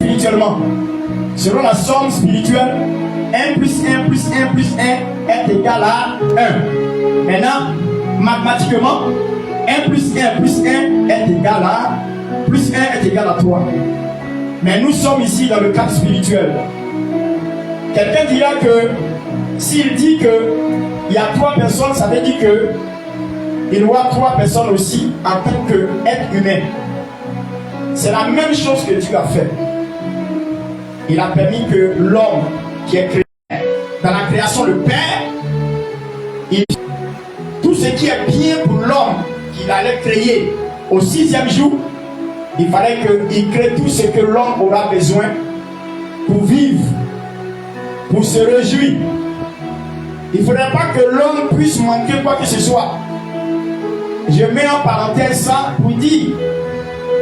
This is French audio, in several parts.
spirituellement. Selon la somme spirituelle, 1 plus 1 plus 1 plus 1 est égal à 1. Maintenant, mathématiquement, 1 plus 1 plus 1 est égal à plus 1 est égal à 3. Mais nous sommes ici dans le cadre spirituel. Quelqu'un dira que s'il dit qu'il y a 3 personnes, ça veut dire que il y aura 3 personnes aussi en tant qu'être humain. C'est la même chose que Dieu a fait. Il a permis que l'homme qui est créé dans la création, le Père, tout ce qui est bien pour l'homme qu'il allait créer au 6e jour, il fallait qu'il crée tout ce que l'homme aura besoin pour vivre, pour se réjouir. Il ne faudrait pas que l'homme puisse manquer quoi que ce soit. Je mets en parenthèse ça pour dire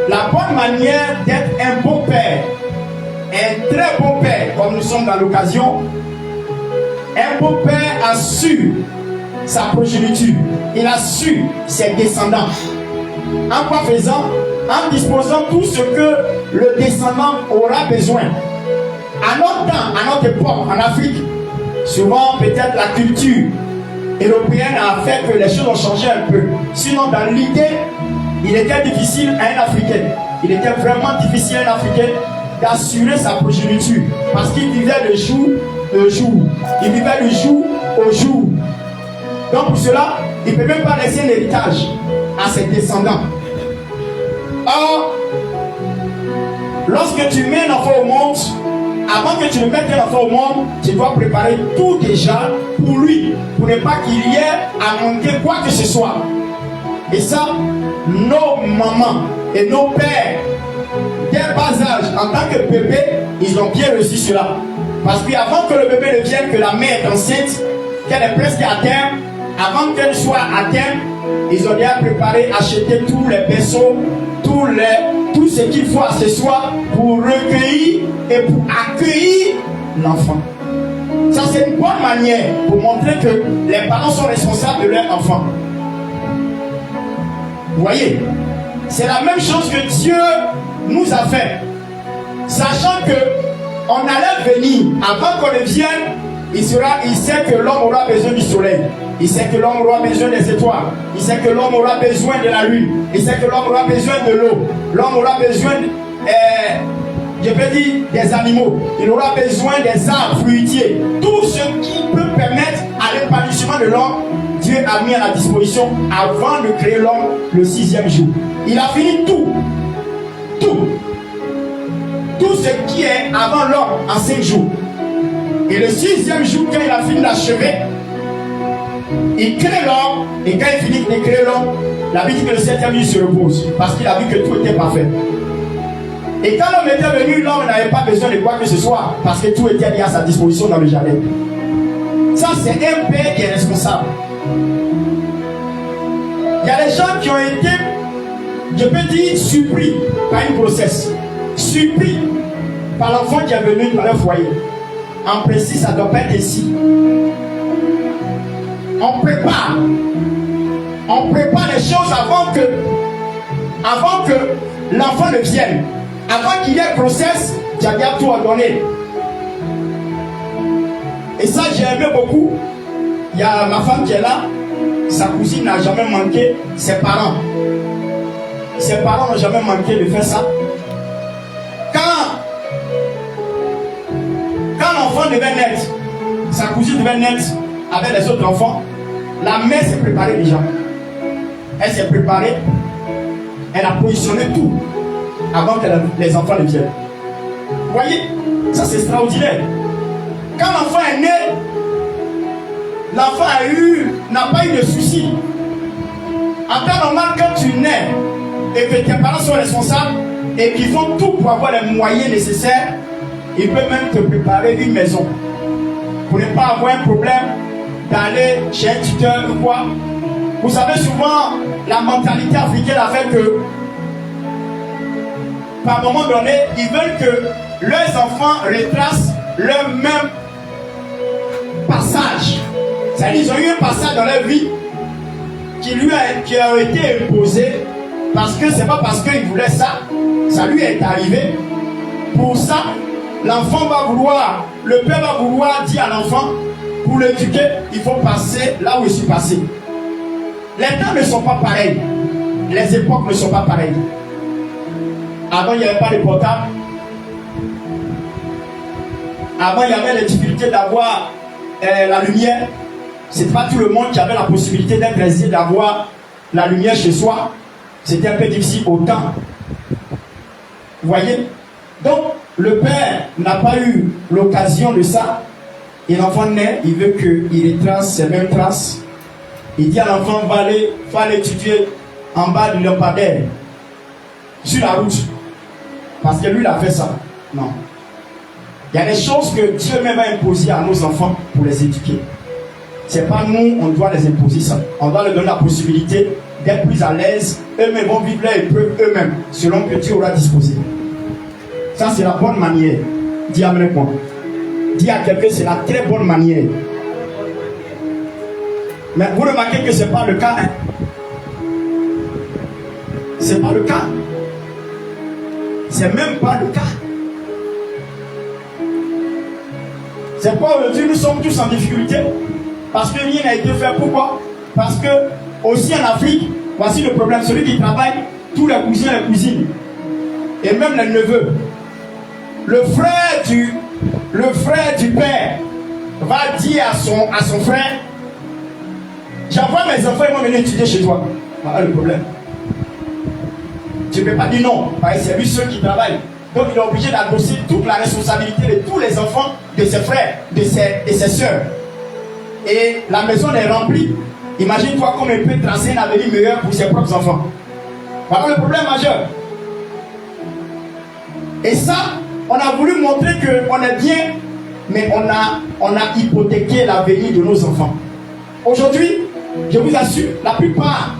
la bonne manière d'être un beau père, un très beau père, comme nous sommes dans l'occasion. Un beau père assure sa progéniture, il assure ses descendants. En quoi faisant? En disposant tout ce que le descendant aura besoin. À notre temps, à notre époque, en Afrique, souvent peut-être la culture européenne a fait que les choses ont changé un peu. Sinon, dans l'idée, il était difficile à un Africain. Il était vraiment difficile à un Africain d'assurer sa progéniture. Parce qu'il vivait le jour au jour. Il vivait le jour au jour. Donc pour cela, il ne peut même pas laisser l'héritage à ses descendants. Or, lorsque tu mets un enfant au monde, avant que tu ne mettes un enfant au monde, tu dois préparer tout déjà pour lui, pour ne pas qu'il y ait à manquer quoi que ce soit. Et ça, nos mamans et nos pères, dès bas âge, en tant que bébé, ils ont bien reçu cela. Parce qu'avant que le bébé ne vienne, que la mère est enceinte, qu'elle est presque à terme, avant qu'elle soit à terme, ils ont déjà préparé, acheté tous les berceaux, tout ce qu'il faut à ce soir pour recueillir et pour accueillir l'enfant. Ça, c'est une bonne manière pour montrer que les parents sont responsables de leur enfant. Vous voyez, c'est la même chose que Dieu nous a fait. Sachant que on allait venir, avant qu'on ne vienne, il sait que l'homme aura besoin du soleil. Il sait que l'homme aura besoin des étoiles. Il sait que l'homme aura besoin de la lune. Il sait que l'homme aura besoin de l'eau. L'homme aura besoin, je peux dire, des animaux. Il aura besoin des arbres fruitiers. Tout ce qui peut permettre à l'épanouissement de l'homme, Dieu a mis à la disposition avant de créer l'homme le 6e jour. Il a fini tout. Tout ce qui est avant l'homme en 5 jours. Et le 6e jour, quand il a fini d'achever, il crée l'homme. Et quand il finit de créer l'homme, la Bible dit que le 7e jour se repose. Parce qu'il a vu que tout était parfait. Et quand l'homme était venu, l'homme n'avait pas besoin de quoi que ce soit. Parce que tout était mis à sa disposition dans le jardin. Ça, c'est un père qui est responsable. Il y a des gens qui ont été, je peux dire, surpris par une grossesse. Surpris par l'enfant qui est venu dans leur foyer. En principe, ça ne doit pas être ici. On prépare les choses avant que l'enfant ne vienne. Avant qu'il y ait grossesse, tu as bien tout ordonné. Et ça, j'ai aimé beaucoup. Il y a ma femme qui est là. Sa cousine n'a jamais manqué. Ses parents n'ont jamais manqué de faire ça. Quand l'enfant devait naître, sa cousine devait naître avec les autres enfants, la mère s'est préparée déjà. Elle s'est préparée, elle a positionné tout avant que les enfants ne viennent. Vous voyez, ça c'est extraordinaire. Quand l'enfant est né, l'enfant n'a pas eu de soucis. En temps normal, quand tu nais et que tes parents sont responsables et qu'ils font tout pour avoir les moyens nécessaires, ils peuvent même te préparer une maison pour ne pas avoir un problème d'aller chez un tuteur ou quoi. Vous savez, souvent la mentalité africaine a fait que par moment donné, ils veulent que leurs enfants retracent leur même passage. C'est-à-dire qu'ils ont eu un passage dans leur vie qui a été imposé parce que c'est pas parce qu'ils voulaient ça, ça lui est arrivé. pour ça, l'enfant va vouloir, le père va vouloir dire à l'enfant, pour l'éduquer, il faut passer là où je suis passé. Les temps ne sont pas pareils. Les époques ne sont pas pareilles. Avant, il n'y avait pas de portable. Avant, il y avait les difficultés d'avoir la lumière. Ce n'est pas tout le monde qui avait la possibilité d'être aisé d'avoir la lumière chez soi. C'était un peu difficile autant. Vous voyez? Donc, le père n'a pas eu l'occasion de ça. Et l'enfant naît, il veut qu'il retrace ces mêmes traces. Il dit à l'enfant, va aller étudier en bas du lampadaire, sur la route. Parce que lui, il a fait ça. Non. Il y a des choses que Dieu même va imposer à nos enfants pour les éduquer. Ce n'est pas nous, on doit les imposer ça. On doit leur donner la possibilité d'être plus à l'aise. Eux-mêmes vont vivre leur épreuve eux-mêmes, selon que Dieu aura disposé. Ça, c'est la bonne manière. Dis amen moi. Dis à quelqu'un, c'est la très bonne manière. Mais vous remarquez que ce n'est pas le cas. Hein? Ce n'est pas le cas. C'est même pas le cas. C'est pourquoi aujourd'hui nous sommes tous en difficulté. Parce que rien n'a été fait. Pourquoi? Parce que aussi en Afrique, voici le problème. Celui qui travaille, tous les cousins et les cousines, et même les neveux, le frère du père va dire à son frère, j'envoie mes enfants, ils vont venir étudier chez toi. Voilà le problème. Tu ne peux pas dire non, parce que c'est lui seul qui travaille. Donc il est obligé d'endosser toute la responsabilité de tous les enfants, de ses frères, de ses soeurs. Et la maison est remplie. Imagine-toi comment il peut tracer un avenir meilleur pour ses propres enfants. Voilà le problème majeur. Et ça, on a voulu montrer qu'on est bien, mais on a hypothéqué l'avenir de nos enfants. Aujourd'hui, je vous assure, la plupart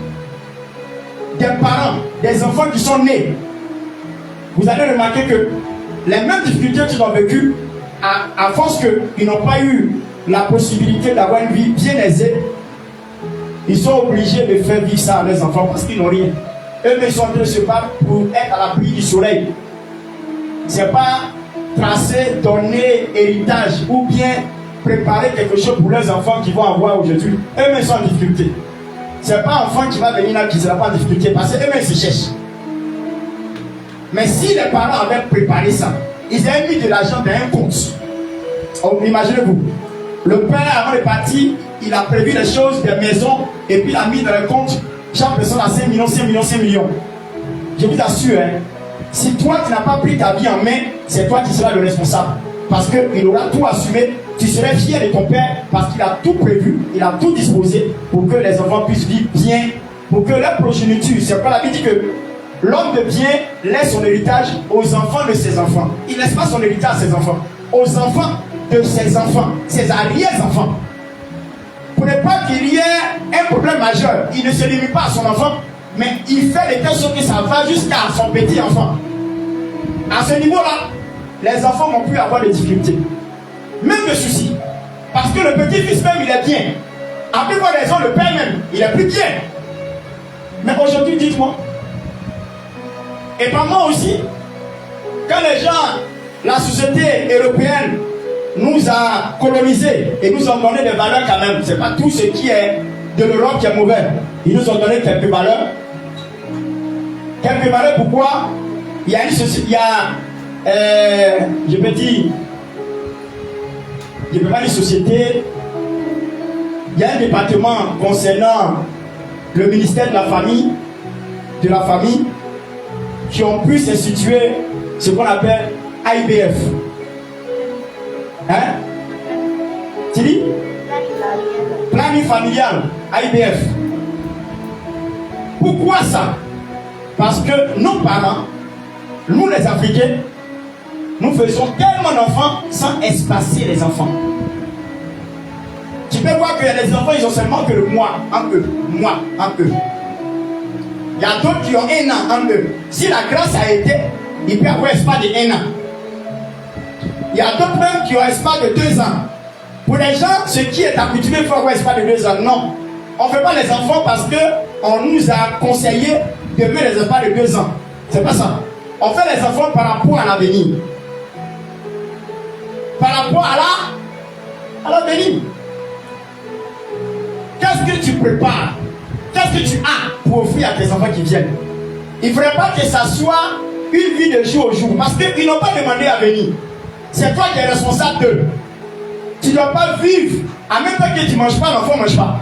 des parents, des enfants qui sont nés, vous allez remarquer que les mêmes difficultés qu'ils ont vécues, à force qu'ils n'ont pas eu la possibilité d'avoir une vie bien aisée, ils sont obligés de faire vivre ça à leurs enfants parce qu'ils n'ont rien. Eux-mêmes sont en train de se battre pour être à l'abri du soleil. Ce n'est pas tracer, donner héritage ou bien préparer quelque chose pour leurs enfants qui vont avoir aujourd'hui. Eux-mêmes sont en difficulté. Ce n'est pas un enfant qui va venir là qui ne sera pas en difficulté parce qu'eux-mêmes se cherchent. Mais si les parents avaient préparé ça, ils avaient mis de l'argent dans un compte. Oh, imaginez-vous, le père avant de partir, il a prévu les choses, des maisons, et puis il a mis dans le compte, chaque personne a 5 millions, 5 millions, 5 millions. Je vous assure, hein, si toi tu n'as pas pris ta vie en main, c'est toi qui seras le responsable. Parce qu'il aura tout assumé, tu serais fier de ton père, parce qu'il a tout prévu, il a tout disposé pour que les enfants puissent vivre bien, pour que leur progéniture, c'est quoi la Bible dit que l'homme de bien laisse son héritage aux enfants de ses enfants. Il ne laisse pas son héritage à ses enfants, aux enfants de ses enfants, ses arrière-enfants. Pour ne pas qu'il y ait un problème majeur, il ne se limite pas à son enfant, mais il fait de telle sorte que ça va jusqu'à son petit enfant. À ce niveau-là, les enfants vont plus avoir de difficultés, même de soucis. Parce que le petit-fils même, il est bien. À plus forte raison, le père même, il est plus bien. Mais aujourd'hui, dites-moi, et par moi aussi, quand les gens, la société européenne nous a colonisés et nous ont donné des valeurs quand même. Ce n'est pas tout ce qui est de l'Europe qui est mauvais. Ils nous ont donné quelques valeurs. Quelques valeurs, pourquoi? Il y a une société, il y a, je peux dire, je peux pas dire société, il y a un département concernant le ministère de la famille, qui ont pu s'instituer ce qu'on appelle IBF. Hein? Tu dis? Planning familial, IBF. Pourquoi ça? Parce que nos parents, nous les Africains, nous faisons tellement d'enfants sans espacer les enfants. Tu peux voir que les enfants, ils ont seulement que le moi en eux. Moi en eux. Il y a d'autres qui ont 1 an en eux. Si la grâce a été, il peut avoir espace de 1 an. Il y a d'autres même qui ont espace de 2 ans. Pour les gens, ce qui est accoutumé, il faut avoir espace de 2 ans. Non. On ne fait pas les enfants parce qu'on nous a conseillé de mettre les espaces de 2 ans. C'est pas ça. On fait les enfants par rapport à l'avenir. par rapport à l'avenir. Qu'est-ce que tu prépares? Qu'est-ce que tu as pour offrir à tes enfants qui viennent? Il ne faudrait pas que ça soit une vie de jour au jour, parce qu'ils n'ont pas demandé à venir. C'est toi qui es responsable d'eux. Tu ne dois pas vivre en même temps que tu ne manges pas, l'enfant ne mange pas.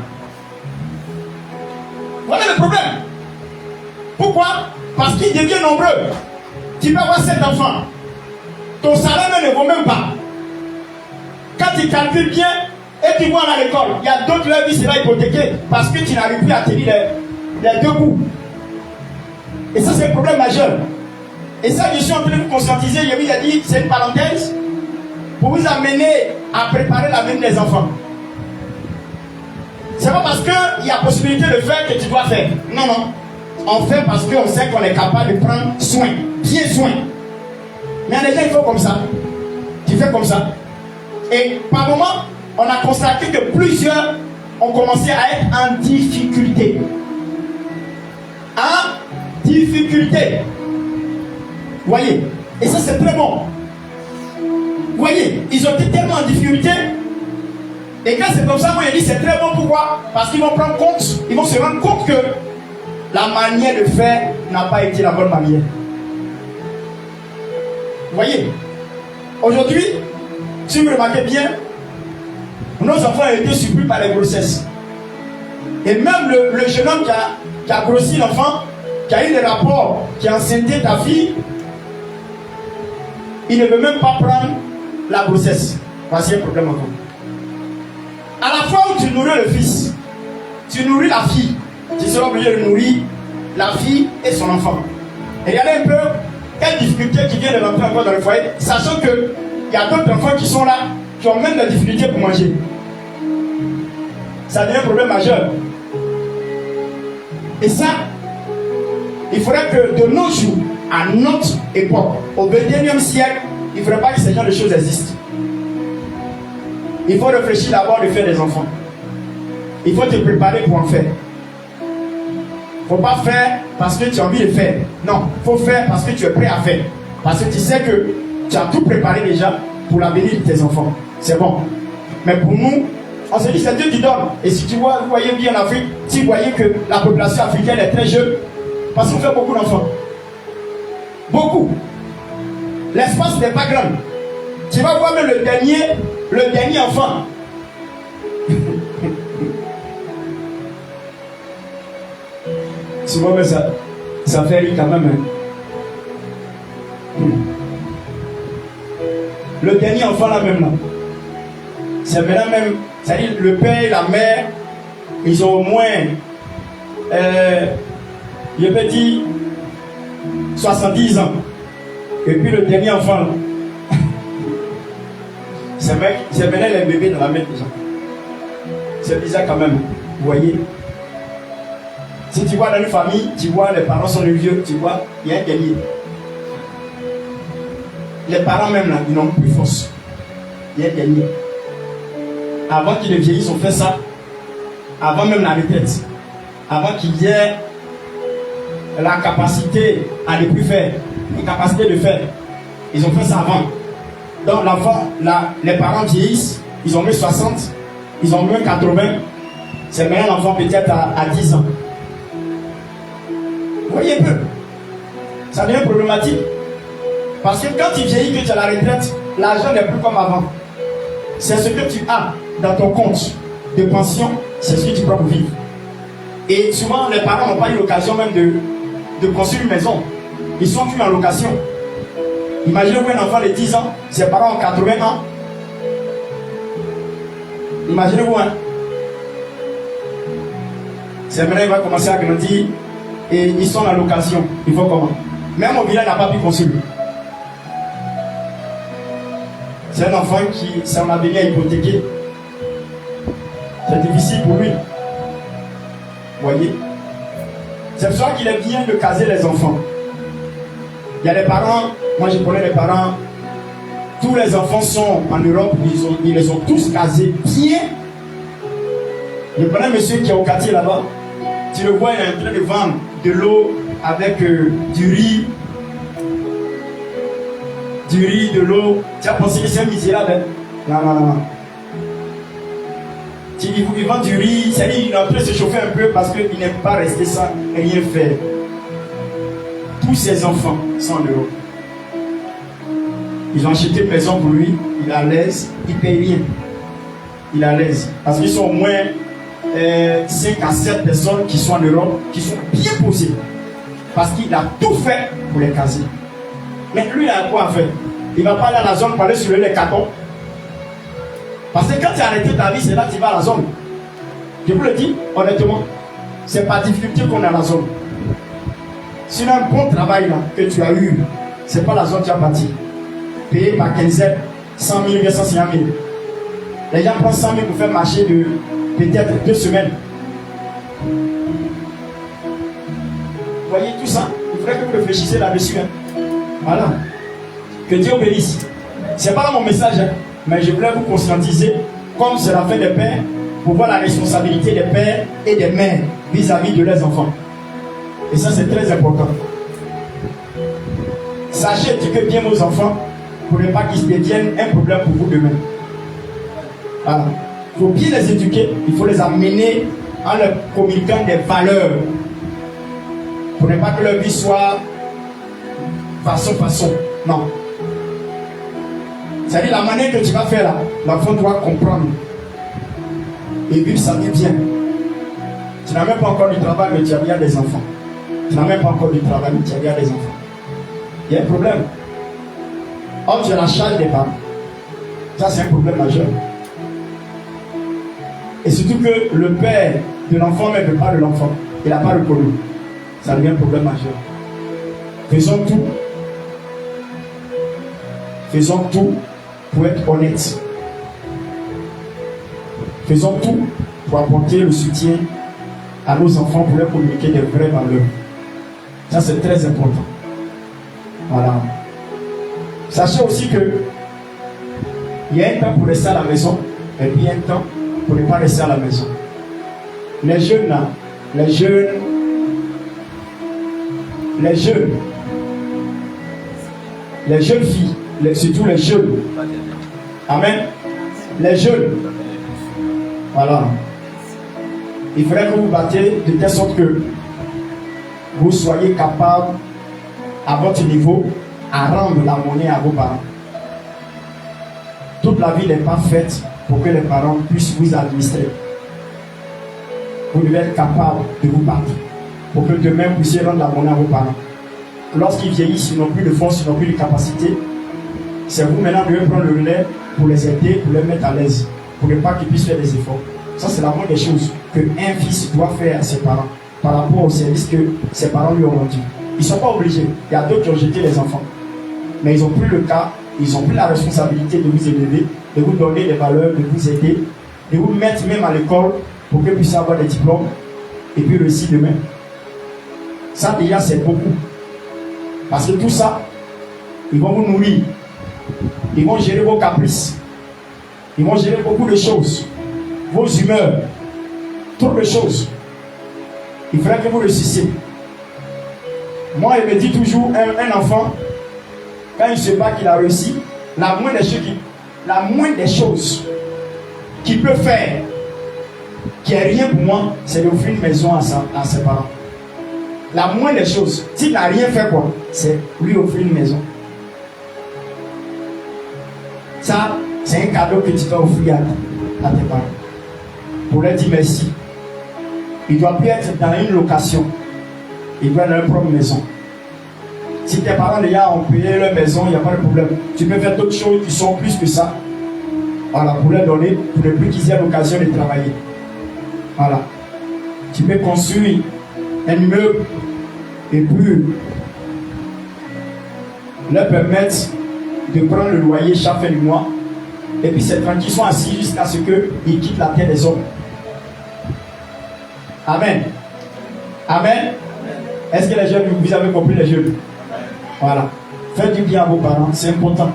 Voilà le problème. Pourquoi? Parce qu'ils deviennent nombreux. Tu peux avoir 7 enfants. Ton salaire ne vaut même pas. Quand tu calcules bien et tu vois à l'école, il y a d'autres leur vie sera hypothéquée parce que tu n'arrives plus à tenir les deux bouts. Et ça, c'est un problème majeur. Et ça, je suis en train de vous conscientiser. Je vous ai dit, c'est une parenthèse pour vous amener à préparer l'avenir des enfants. C'est pas parce qu'il y a possibilité de faire que tu dois faire. Non, non. On fait parce qu'on sait qu'on est capable de prendre soin, bien soin. Mais il y a des gens qui font comme ça. Tu fais comme ça. Et par moment, on a constaté que plusieurs ont commencé à être en difficulté. En difficulté. Vous voyez? Et ça, c'est très bon. Vous voyez? Ils ont été tellement en difficulté. Et quand c'est comme ça, moi, je dis c'est très bon. Pourquoi? Parce qu'ils vont prendre compte, ils vont se rendre compte que la manière de faire n'a pas été la bonne manière. Vous voyez? Aujourd'hui, si vous remarquez bien, nos enfants ont été surpris par les grossesses. Et même le jeune homme qui a grossi l'enfant, qui a eu des rapports, qui a enceinté ta fille, il ne veut même pas prendre la grossesse. Voici un problème encore. À la fois où tu nourris le fils, tu nourris la fille, tu seras obligé de nourrir la fille et son enfant. Et regardez un peu quelle difficulté qui vient de rentrer encore dans le foyer, sachant qu'il y a d'autres enfants qui sont là, qui ont même des difficultés pour manger. Ça devient un problème majeur. Et ça, il faudrait que de nos jours, à notre époque, au XXIe siècle, il ne faudrait pas que ce genre de choses existent. Il faut réfléchir d'abord de faire des enfants. Il faut te préparer pour en faire. Il ne faut pas faire parce que tu as envie de faire. Non, il faut faire parce que tu es prêt à faire. Parce que tu sais que tu as tout préparé déjà pour l'avenir de tes enfants. C'est bon. Mais pour nous, on se dit c'est Dieu qui donne. Et si tu vois, vous voyez bien en Afrique, si vous voyez que la population africaine est très jeune, parce qu'on fait beaucoup d'enfants. Beaucoup. L'espace n'est pas grand. Tu vas voir même le dernier enfant. Souvent, mais ça fait rire quand même. Hein. Le dernier enfant là même là. C'est maintenant même, c'est-à-dire le père et la mère, ils ont au moins, je peux dire, 70 ans. Et puis le dernier enfant là. C'est maintenant les bébés dans la main déjà. C'est bizarre quand même. Vous voyez? Si tu vois dans une famille, tu vois les parents sont les vieux, tu vois, il y a un dernier. Les parents même là, ils n'ont plus force. Il y a un dernier. Avant qu'ils ne vieillissent, ils ont fait ça. Avant même la retraite. Avant qu'il y ait la capacité à ne plus faire. La capacité de faire. Ils ont fait ça avant. Donc l'enfant, les parents vieillissent, ils ont mis 60, ils ont mis 80. C'est maintenant l'enfant peut-être à 10 ans. Vous voyez un peu? Ça devient problématique. Parce que quand tu vieillis, que tu as la retraite, l'argent n'est plus comme avant. C'est ce que tu as dans ton compte de pension, c'est ce que tu prends pour vivre. Et souvent, les parents n'ont pas eu l'occasion même de construire une maison. Ils sont plus en location. Imaginez-vous un enfant de 10 ans, ses parents ont 80 ans. Imaginez-vous, hein. C'est maintenant qu'il va commencer à grandir et ils sont en location. Il faut comment? Même au village, n'a pas pu construire. C'est un enfant qui, son avenir est hypothéqué. C'est difficile pour lui. Vous voyez? C'est pour ça qu'il est bien de caser les enfants. Il y a des parents, moi je connais les parents, tous les enfants sont en Europe, ils les ont tous casés bien. Je connais un monsieur qui est au quartier là-bas, tu le vois, il est en train de vendre de l'eau avec du du riz, de l'eau. Tu as pensé que c'est un misérable. Hein? Non. Il vend du riz, c'est-à-dire il est en train de se chauffer un peu parce qu'il n'aime pas rester sans rien faire. Tous ses enfants sont heureux. Ils ont acheté une maison pour lui, il est à l'aise, il ne paye rien. Il est à l'aise. Parce qu'ils sont au moins 5 à 7 personnes qui sont en Europe, qui sont bien posées. Parce qu'il a tout fait pour les caser. Mais lui, il a quoi à faire? Il ne va pas aller à la zone pour aller sur les cartons. Parce que quand tu as arrêté ta vie, c'est là que tu vas à la zone. Je vous le dis honnêtement, c'est pas difficile qu'on est à la zone. Si un bon travail là, que tu as eu, c'est pas la zone qui a bâti. Payé par quinzaine, 100 000, 150 000. Les gens prennent 100 000 pour faire marcher de peut-être 2 semaines. Vous voyez tout ça? Il faudrait que vous réfléchissiez là-dessus. Hein. Voilà. Que Dieu bénisse. C'est pas mon message, hein, mais je voulais vous conscientiser, comme c'est la fin des pères, pour voir la responsabilité des pères et des mères vis-à-vis de leurs enfants. Et ça, c'est très important. Sachez éduquer bien vos enfants pour ne pas qu'ils deviennent un problème pour vous demain. Voilà. Il faut bien les éduquer, il faut les amener en leur communiquant des valeurs. Pour ne pas que leur vie soit façon. Non. C'est-à-dire la manière que tu vas faire là, l'enfant doit comprendre. Et vivre sa vie bien. Tu n'as même pas encore du travail, mais tu as bien des enfants. Tu n'as même pas encore du travail, mais tu as bien des enfants. Il y a un problème. Or, tu as la charge des parents. Ça, c'est un problème majeur. Et surtout que le père de l'enfant ne veut pas de l'enfant. Il n'a pas reconnu. Ça devient un problème majeur. Faisons tout pour être honnête. Faisons tout pour apporter le soutien à nos enfants pour leur communiquer des vraies valeurs. Ça, c'est très important. Voilà. Sachez aussi que il y a un temps pour rester à la maison et puis un temps pour ne pas rester à la maison. Les jeunes là, les jeunes filles, surtout les jeunes. Amen. Les jeunes. Voilà. Il faudrait que vous battiez de telle sorte que vous soyez capable, à votre niveau, à rendre la monnaie à vos parents. Toute la vie n'est pas faite pour que les parents puissent vous administrer. Vous devez être capable de vous battre pour que demain vous puissiez rendre la monnaie à vos parents. Lorsqu'ils vieillissent, ils n'ont plus de force, ils n'ont plus de capacité. C'est vous maintenant de prendre le relais pour les aider, pour les mettre à l'aise, pour ne pas qu'ils puissent faire des efforts. Ça, c'est la moindre des choses qu'un fils doit faire à ses parents par rapport au service que ses parents lui ont rendu. Ils ne sont pas obligés. Il y a d'autres qui ont jeté les enfants. Mais ils ont pris le cas, ils ont pris la responsabilité de vous élever, de vous donner des valeurs, de vous aider, de vous mettre même à l'école pour que vous puissiez avoir des diplômes et puis réussir demain. Ça déjà, c'est beaucoup. Parce que tout ça, ils vont vous nourrir. Ils vont gérer vos caprices. Ils vont gérer beaucoup de choses. Vos humeurs. Trop de choses. Il faudrait que vous réussissiez. Moi, il me dit toujours, un enfant, quand il se bat qu'il a réussi, la moindre des choses qu'il peut faire, qui est rien pour moi, c'est d'offrir une maison à ses parents. La moindre des choses, s'il n'a rien fait quoi, c'est lui offrir une maison. Ça, c'est un cadeau que tu dois offrir à tes parents. Pour leur dire merci. Il ne doit plus être dans une location. Il doit avoir leur propre maison. Si tes parents déjà ont payé leur maison, il n'y a pas de problème. Tu peux faire d'autres choses qui sont plus que ça. Voilà, pour leur donner, pour ne plus qu'ils aient l'occasion de travailler. Voilà. Tu peux construire un immeuble et puis leur permettre de prendre le loyer chaque fin du mois. Et puis c'est tranquille, ils sont assis jusqu'à ce qu'ils quittent la terre des hommes. Amen. Amen. Est-ce que les jeunes, vous avez compris les jeunes? Voilà. Faites du bien à vos parents, c'est important.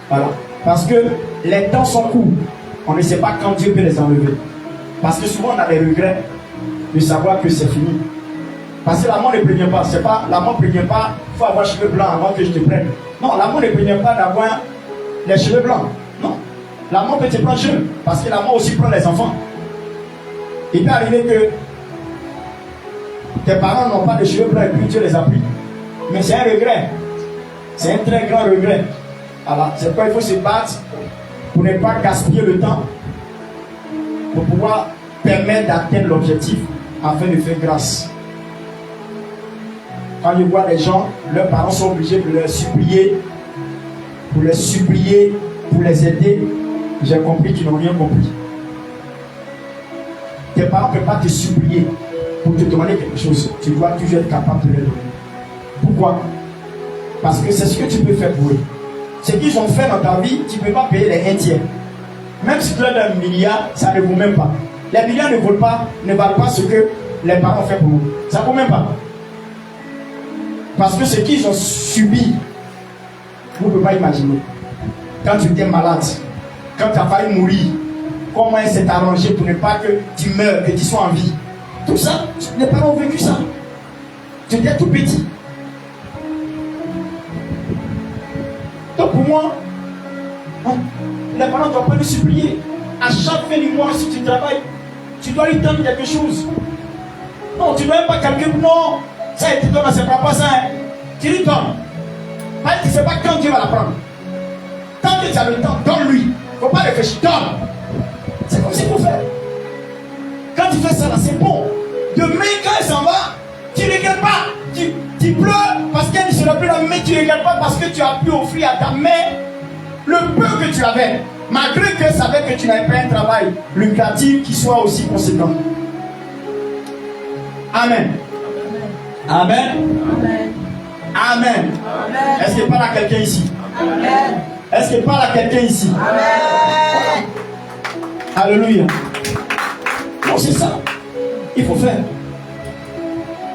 Voilà. Parce que les temps sont courts. On ne sait pas quand Dieu peut les enlever. Parce que souvent on a des regrets de savoir que c'est fini. Parce que l'amour ne prévient pas. C'est pas l'amour ne prévient pas. Il faut avoir cheveux blancs avant que je te prenne. Non, l'amour ne prévient pas d'avoir les cheveux blancs. Non. L'amour peut te prendre jeune. Parce que l'amour aussi prend les enfants. Il peut arriver que tes parents n'ont pas de cheveux blancs et puis Dieu les a pris. Mais c'est un regret. C'est un très grand regret. Alors, c'est pourquoi il faut se battre pour ne pas gaspiller le temps, pour pouvoir permettre d'atteindre l'objectif afin de faire grâce. Quand je vois des gens, leurs parents sont obligés de leur supplier, pour les aider, j'ai compris qu'ils n'ont rien compris. Tes parents ne peuvent pas te supplier pour te demander quelque chose. Tu dois toujours être capable de leur donner. Pourquoi? Parce que c'est ce que tu peux faire pour eux. Ce qu'ils ont fait dans ta vie, tu ne peux pas payer les 1 tiers. Même si tu leur donnes 1 milliard, ça ne vaut même pas. Les milliards ne valent pas ce que les parents ont fait pour nous. Ça ne vaut même pas. Parce que ce qu'ils ont subi, vous ne pouvez pas imaginer. Quand tu étais malade, quand tu as failli mourir, comment il s'est arrangé pour ne pas que tu meurs, que tu sois en vie. Tout ça, les parents ont vécu ça. Tu étais tout petit. Donc pour moi, les parents ne doivent pas le supplier. À chaque fin du mois, si tu travailles, tu dois lui donner quelque chose. Non, tu ne dois même pas calculer. Non, ça a été donné, c'est pas ça. Hein. Tu lui donnes. Tu ne sais pas quand Dieu va la prendre. Tant que tu as le temps, donne-lui. Il ne faut pas réfléchir, donne. C'est comme ça qu'il faut faire. Quand tu fais ça là, c'est bon. Demain, quand elle s'en va, tu ne regardes pas. Tu pleures parce qu'elle ne sera plus là, mais tu ne regardes pas parce que tu as pu offrir à ta mère le peu que tu avais. Malgré qu'elle savait que tu n'avais pas un travail lucratif qui soit aussi conséquent. Amen. Amen. Amen. Amen. Est-ce qu'il parle à quelqu'un ici? Amen. Est-ce qu'il parle à quelqu'un ici? Amen. Alléluia. Non, c'est ça. Il faut faire.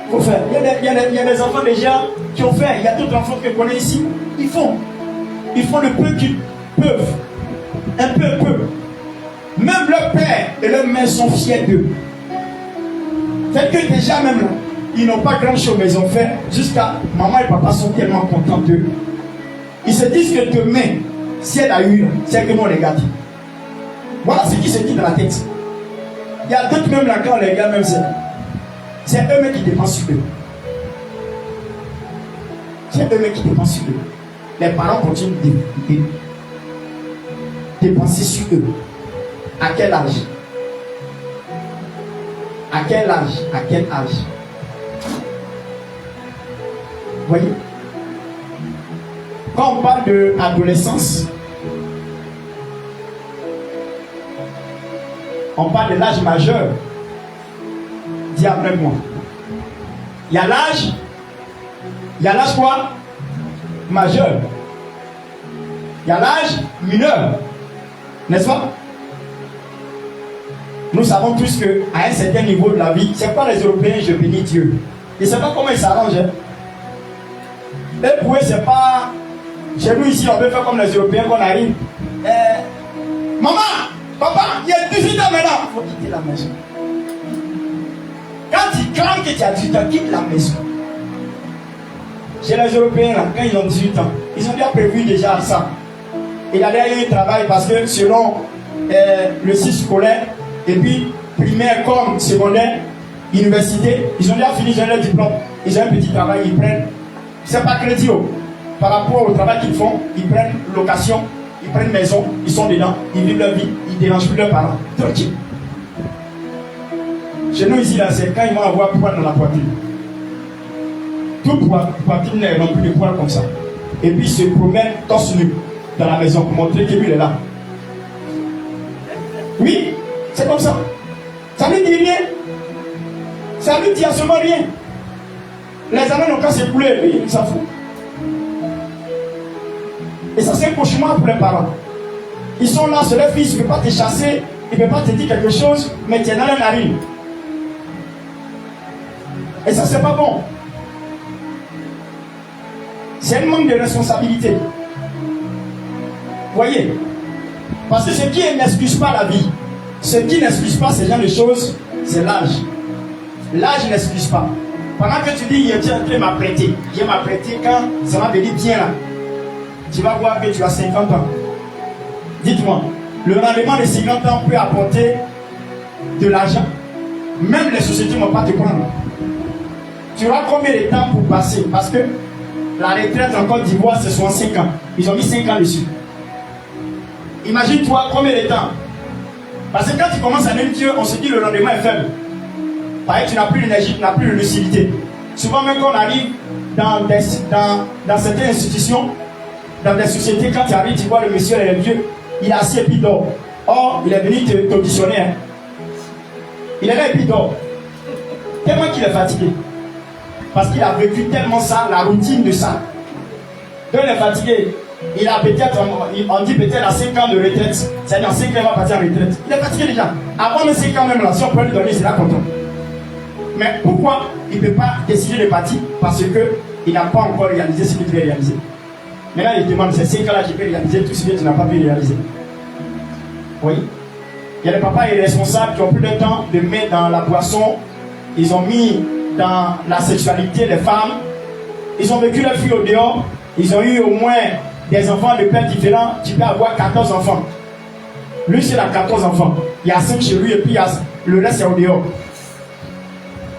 Il faut faire. Il y a des enfants déjà qui ont fait. Il y a d'autres enfants que je connais ici. Ils font le peu qu'ils peuvent. Un peu. Même leur père et leur mère sont fiers d'eux. C'est que déjà même là, ils n'ont pas grand chose, mais ils ont fait jusqu'à maman et papa sont tellement contents d'eux. Ils se disent que demain, si elle a eu, c'est que nous on les garde. Voilà ce qui se dit dans la tête. Il y a d'autres même là quand on les garde, même c'est eux-mêmes qui dépensent sur eux. C'est eux-mêmes qui dépensent sur eux. Les parents continuent de dépenser sur eux. À quel âge? À quel âge? À quel âge? Vous voyez? Quand on parle de adolescence, on parle de l'âge majeur. Dis après moi. Il y a l'âge. Il y a l'âge quoi? Majeur. Il y a l'âge mineur. N'est-ce pas? Nous savons tous qu'à un certain niveau de la vie, c'est pas les Européens, je bénis Dieu. Ils ne savent pas comment ils s'arrangent. Hein. Et pour eux, c'est pas. Chez nous ici, on veut faire comme les Européens qu'on arrive. Maman, papa, il y a 18 ans maintenant. Il faut quitter la maison. Quand tu clames que tu as 18 ans, quitte la maison. Chez les Européens, là, quand ils ont 18 ans, ils ont déjà prévu déjà ça. Il a déjà eu un travail parce que selon le cycle scolaire, et puis primaire comme secondaire, université, ils ont déjà fini leur diplôme. Ils ont un petit travail, ils prennent. C'est pas crédit. Par rapport au travail qu'ils font, ils prennent location, ils prennent maison, ils sont dedans, ils vivent leur vie, ils ne dérangent plus leurs parents. Tranquille. Chez nous ici, là, c'est quand ils vont avoir poil dans la poitrine. Tout poitrine n'est plus de poil comme ça. Et puis ils se promènent torse nu dans la maison pour montrer que lui il est là. Oui, c'est comme ça. Ça ne dit rien. Ça ne dit absolument rien. Les années n'ont qu'à s'écouler, lui, il s'en fout. Et ça, c'est un cauchemar pour les parents. Ils sont là, c'est leur fils, il ne peut pas te chasser, il ne peut pas te dire quelque chose, mais tu es dans la narine. Et ça, c'est pas bon. C'est un manque de responsabilité. Voyez? Parce que ce qui n'excuse pas la vie, ce qui n'excuse pas ce genre de choses, c'est l'âge. L'âge n'excuse pas. Pendant que tu dis, Dieu m'a prêté. Dieu m'a prêté quand ça m'a venu bien là. Tu vas voir que tu as 50 ans. Dites-moi, le rendement de 50 ans peut apporter de l'argent. Même les sociétés ne vont pas te prendre. Tu auras combien de temps pour passer? Parce que la retraite en Côte d'Ivoire, c'est 65 ans. Ils ont mis 5 ans dessus. Imagine-toi combien de temps. Parce que quand tu commences à aimer Dieu, on se dit le rendement est faible. Pareil, tu n'as plus d'énergie, tu n'as plus de lucidité. Souvent, même quand on arrive dans certaines institutions, dans des sociétés, quand tu arrives, tu vois le monsieur, il est vieux, il est assis et puis il dort. Or, il est venu t'auditionner. Hein. Il est là et puis il dort. Tellement qu'il est fatigué. Parce qu'il a vécu tellement ça, la routine de ça. Donc il est fatigué. Il a peut-être, on dit peut-être à 5 ans de retraite. C'est-à-dire en 5 ans, il va partir en retraite. Il est fatigué déjà. Avant de 5 ans même là, si on peut lui donner, il sera content. Mais pourquoi il ne peut pas décider de partir? Parce qu'il n'a pas encore réalisé ce qu'il devait réaliser. Maintenant, il demande, c'est 5 ans là qu'il peut réaliser tout ce que tu n'as pas pu réaliser. Oui. Il y a des papas irresponsables qui ont plus de temps de mettre dans la boisson. Ils ont mis dans la sexualité les femmes. Ils ont vécu leur vie au dehors. Ils ont eu au moins des enfants de pères différents. Tu peux avoir 14 enfants. Lui, il a 14 enfants. Il y a 5 chez lui et puis le reste est au dehors.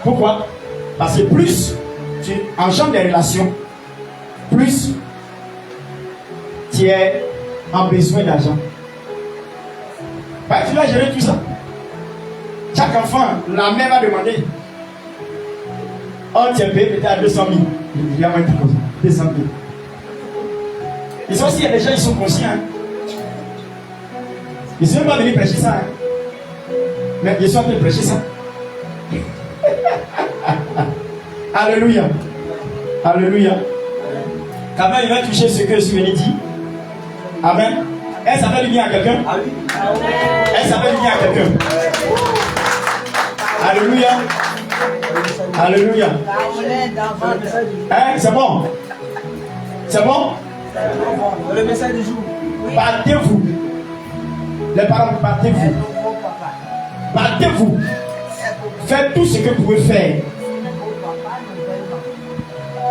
Pourquoi? Parce que plus tu engendres des relations, plus tu es en besoin d'argent. Tu dois gérer tout ça. Chaque enfant, la mère va demander. Oh, tu es payé peut-être à 200 000. Il y a moins de choses. 200 000. Et ça aussi, il y a des gens qui sont conscients. Hein. Ils ne sont même pas venus prêcher ça. Hein. Mais ils sont en train de prêcher ça. Alléluia. Alléluia. Quand même, il va toucher ce que je suis venu dire. Amen. Est-ce que ça fait du bien à quelqu'un? Est-ce que ça fait du bien à quelqu'un? Alléluia. Alléluia. Hein, c'est bon? C'est bon? Le message du jour. Partez-vous. Les parents, partez-vous. Partez-vous. Faites tout ce que vous pouvez faire.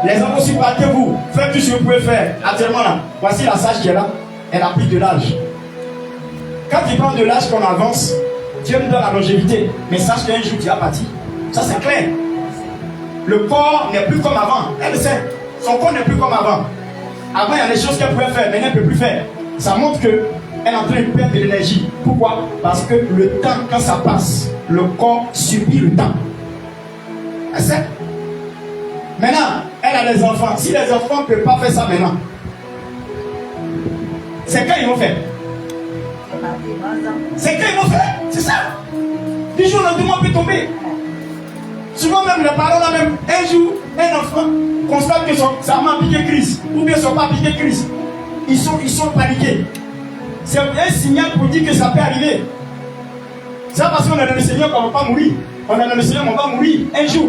Les hommes aussi, partez-vous. Faites tout ce que vous pouvez faire. Actuellement là, voici la sage qui est là. Elle a pris de l'âge. Quand tu prends de l'âge qu'on avance, Dieu nous donne la longévité. Mais sache qu'un jour tu vas partir. Ça c'est clair. Le corps n'est plus comme avant. Elle le sait. Son corps n'est plus comme avant. Avant il y a des choses qu'elle pouvait faire, mais elle ne peut plus faire. Ça montre qu'elle est en train de perdre de l'énergie. Pourquoi? Parce que le temps, quand ça passe, le corps subit le temps. Elle sait. Maintenant, elle a des enfants. Si les enfants ne peuvent pas faire ça maintenant, c'est quand ils vont faire. C'est quand ils vont faire. C'est ça. Du jour au lendemain peut tomber. Souvent même les parents là même, un jour, un enfant constate que sa maman a piqué crise. Ou bien son papa a piqué crise. Ils sont paniqués. C'est un signal pour dire que ça peut arriver. C'est pas parce qu'on est dans le Seigneur qu'on ne va pas mourir. On est dans le Seigneur, on va mourir un jour.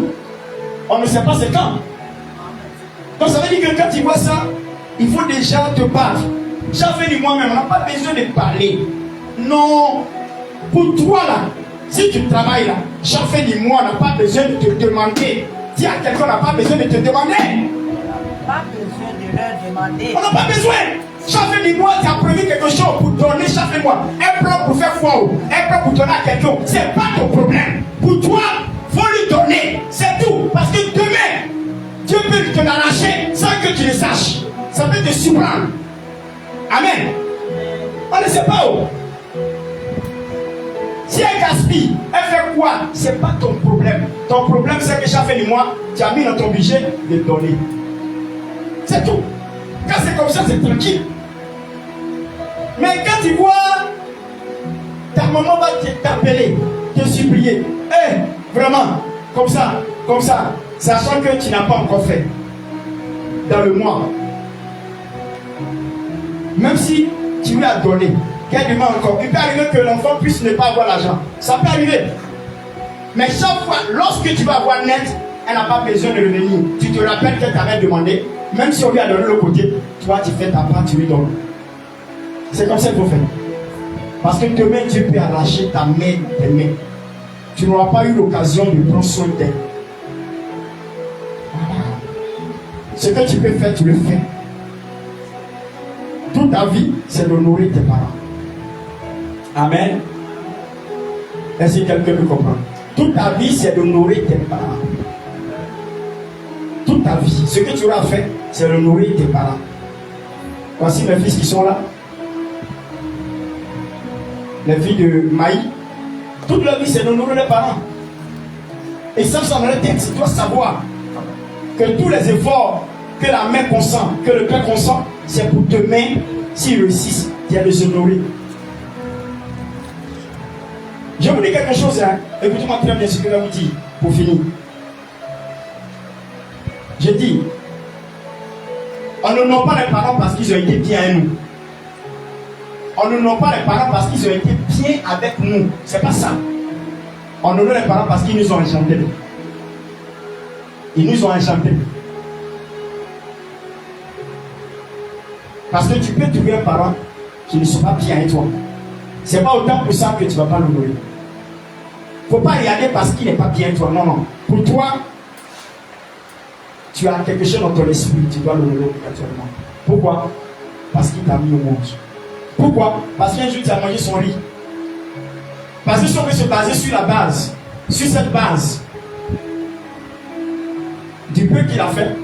On ne sait pas c'est quand. Donc ça veut dire que quand tu vois ça, il faut déjà te battre. Chaque fait du moi-même, on n'a pas besoin de parler. Non. Pour toi là, si tu travailles là, chaque fin du mois, on n'a pas besoin de te demander. Dis à quelqu'un, on n'a pas besoin de te demander. On n'a pas besoin de leur demander. On n'a pas besoin. Chaque fin du mois, tu as prévu quelque chose pour donner chaque fin du mois. Un plan pour faire foi, un plan pour donner à quelqu'un. Ce n'est pas ton problème. Pour toi, il faut lui donner. C'est tout. Parce que demain, Dieu peut te l'arracher sans que tu le saches. Ça peut te surprendre. Amen. On ne sait pas où. Si elle gaspille, elle fait quoi? Ce n'est pas ton problème. Ton problème, c'est que chaque fin du mois, tu as mis dans ton budget de donner. C'est tout. Quand c'est comme ça, c'est tranquille. Mais quand tu vois, ta maman va t'appeler, te supplier. Vraiment, comme ça, sachant que tu n'as pas encore fait dans le mois. Même si tu lui as donné, qu'elle demande encore, il peut arriver que l'enfant puisse ne pas avoir l'argent. Ça peut arriver. Mais chaque fois, lorsque tu vas avoir net, elle n'a pas besoin de revenir. Tu te rappelles qu'elle t'avait demandé, même si on lui a donné le côté, toi tu fais ta part, tu lui donnes. C'est comme ça qu'il faut faire. Parce que demain, Dieu peut arracher ta main, tes mains. Tu n'auras pas eu l'occasion de prendre soin d'elle. Ce que tu peux faire, tu le fais. Toute ta vie, c'est d'honorer tes parents. Amen. Est-ce que quelqu'un peut comprendre? Toute ta vie, c'est d'honorer tes parents. Toute ta vie, ce que tu auras fait, c'est d'honorer tes parents. Voici mes fils qui sont là. Les filles de Maï. Toute leur vie, c'est d'honorer les parents. Et ça, dans le texte, tu dois savoir que tous les efforts que la main consent, que le cœur consent, c'est pour demain, s'ils réussissent, il y a de s'honorer. Je vous dis quelque chose, hein. Écoutez-moi très bien ce que je vais vous dire, pour finir. Je dis, on n'honore pas les parents parce qu'ils ont été bien à nous. On n'honore pas les parents parce qu'ils ont été bien avec nous. C'est pas ça. On honore les parents parce qu'ils nous ont enchantés. Ils nous ont enchantés. Parce que tu peux trouver un parent qui ne soit pas bien avec toi. C'est pas autant pour ça que tu ne vas pas l'honorer. Il ne faut pas regarder parce qu'il n'est pas bien avec toi. Non, non. Pour toi, tu as quelque chose dans ton esprit, tu dois l'honorer obligatoirement. Pourquoi? Parce qu'il t'a mis au monde. Pourquoi? Parce qu'un jour tu as mangé son riz. Parce que si on veut se baser sur la base, sur cette base du peu qu'il a fait,